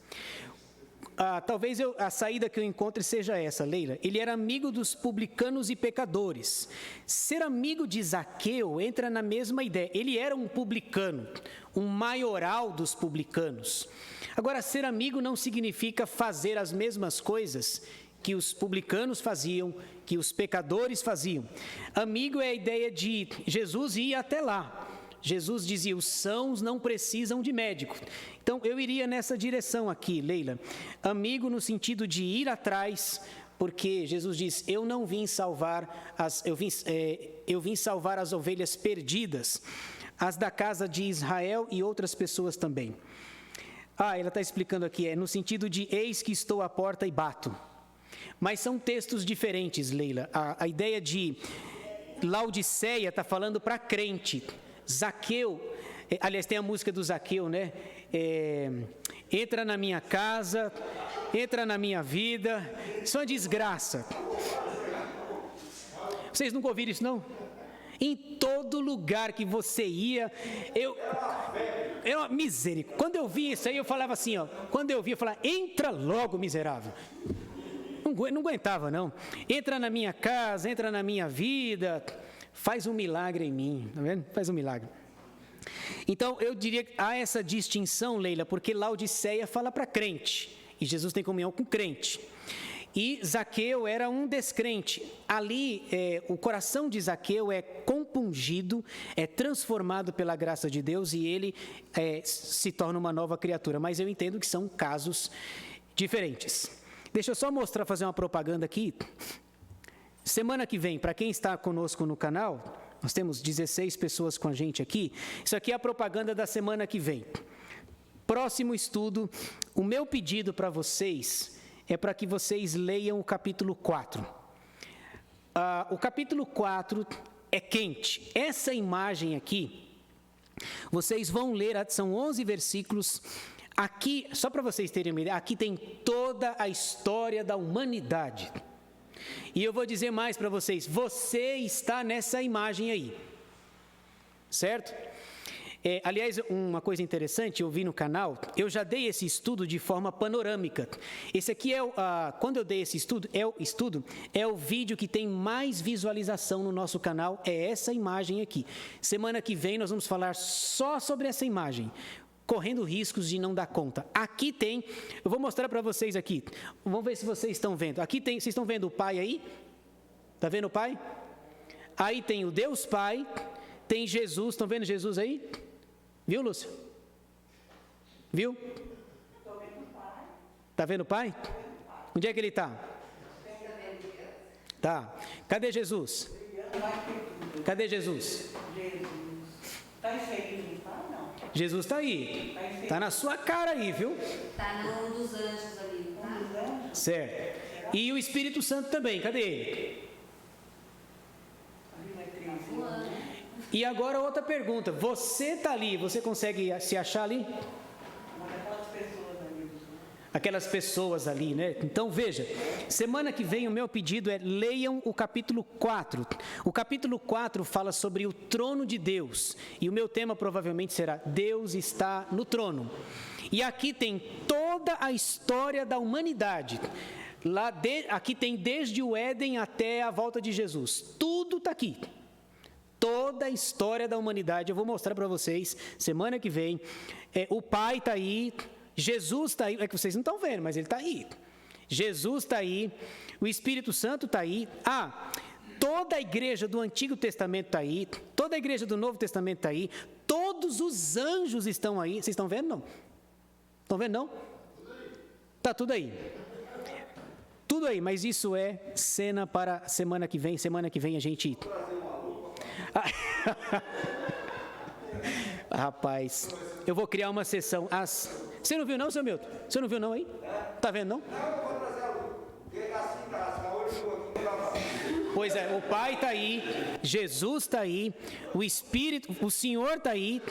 Talvez a saída que eu encontre seja essa, Leila. Ele era amigo dos publicanos e pecadores. Ser amigo de Zaqueu entra na mesma ideia. Ele era um publicano, um maioral dos publicanos. Agora, ser amigo não significa fazer as mesmas coisas que os publicanos faziam, que os pecadores faziam. Amigo é a ideia de Jesus ir até lá. Jesus dizia, os sãos não precisam de médico. Então, eu iria nessa direção aqui, Leila. Amigo no sentido de ir atrás, porque Jesus diz, eu vim salvar as ovelhas perdidas, as da casa de Israel e outras pessoas também. Ela está explicando aqui, no sentido de eis que estou à porta e bato. Mas são textos diferentes, Leila. A ideia de Laodiceia está falando para crente. Zaqueu, aliás, tem a música do Zaqueu, né? Entra na minha casa, entra na minha vida, isso é uma desgraça. Vocês nunca ouviram isso, não? Em todo lugar que você ia, misericórdia. Quando eu vi isso aí, eu falava assim, eu falava, entra logo, miserável. Não não aguentava, não. Entra na minha casa, entra na minha vida, faz um milagre em mim, tá vendo? Faz um milagre. Então, eu diria que há essa distinção, Leila, porque Laodiceia fala para crente, e Jesus tem comunhão com crente. E Zaqueu era um descrente. Ali, o coração de Zaqueu é compungido, é transformado pela graça de Deus e ele se torna uma nova criatura. Mas eu entendo que são casos diferentes. Deixa eu só fazer uma propaganda aqui. Semana que vem, para quem está conosco no canal, nós temos 16 pessoas com a gente aqui. Isso aqui é a propaganda da semana que vem. Próximo estudo, o meu pedido para vocês é para que vocês leiam o capítulo 4. O capítulo 4 é quente. Essa imagem aqui, vocês vão ler, são 11 versículos. Aqui, só para vocês terem uma ideia, aqui tem toda a história da humanidade. E eu vou dizer mais para vocês, você está nessa imagem aí, certo? Aliás, uma coisa interessante, eu vi no canal, eu já dei esse estudo de forma panorâmica. Esse aqui quando eu dei esse estudo, é o vídeo que tem mais visualização no nosso canal, é essa imagem aqui. Semana que vem nós vamos falar só sobre essa imagem, correndo riscos de não dar conta. Aqui tem, eu vou mostrar para vocês aqui, vamos ver se vocês estão vendo. Aqui tem, vocês estão vendo o Pai aí? Está vendo o Pai? Aí tem o Deus Pai, tem Jesus, estão vendo Jesus aí? Viu, Lúcio? Viu? Está vendo o Pai? Onde é que ele está? Tá. Cadê Jesus? Cadê Jesus? Jesus está aí. Está na sua cara aí, viu? Está num dos anjos ali, tá? Certo. E o Espírito Santo também, cadê ele? E agora outra pergunta, você está ali, você consegue se achar ali? Aquelas pessoas ali, né? Então veja, semana que vem o meu pedido é leiam o capítulo 4. O capítulo 4 fala sobre o trono de Deus. E o meu tema provavelmente será Deus está no trono. E aqui tem toda a história da humanidade. Aqui tem desde o Éden até a volta de Jesus. Tudo está aqui. Toda a história da humanidade, eu vou mostrar para vocês semana que vem. O Pai está aí, Jesus está aí, é que vocês não estão vendo, mas Ele está aí. Jesus está aí, o Espírito Santo está aí. Toda a igreja do Antigo Testamento está aí, toda a igreja do Novo Testamento está aí, todos os anjos estão aí. Vocês estão vendo, não? Estão vendo, não? Está tudo aí. Tudo aí, mas isso é cena para semana que vem. Semana que vem a gente... Rapaz, eu vou criar uma sessão. Você não viu não, seu Milton? Você não viu não aí? Tá vendo não? Pois é, o Pai está aí, Jesus está aí, o Espírito, o Senhor está aí,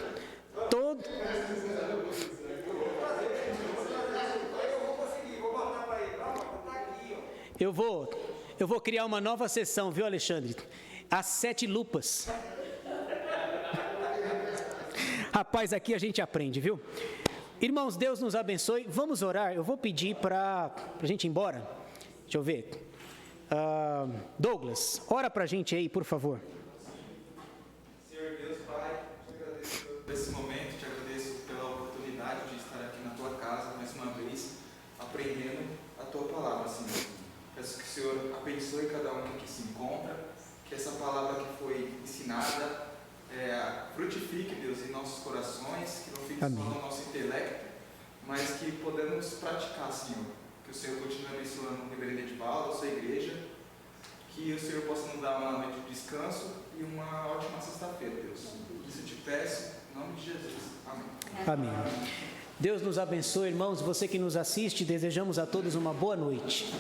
todo... Eu vou criar uma nova sessão, viu, Alexandre? As 7 lupas. Rapaz, aqui a gente aprende, viu? Irmãos, Deus nos abençoe. Vamos orar. Eu vou pedir para a gente ir embora. Deixa eu ver. Douglas, ora para a gente aí, por favor. Senhor Deus, Pai, te agradeço por esse momento, te agradeço pela oportunidade de estar aqui na tua casa, mais uma vez, aprendendo a tua palavra, Senhor. Peço que o Senhor abençoe cada um que se encontra, que essa palavra que foi ensinada frutifique, Deus, em nossos corações, que não fique só no nosso intelecto, mas que podemos praticar, Senhor. Que o Senhor continue abençoando o Reverendo Edivaldo, a sua igreja, que o Senhor possa nos dar uma noite de descanso e uma ótima sexta-feira, Deus. Isso eu te peço, em nome de Jesus. Amém. Amém. Deus nos abençoe, irmãos. Você que nos assiste, desejamos a todos uma boa noite.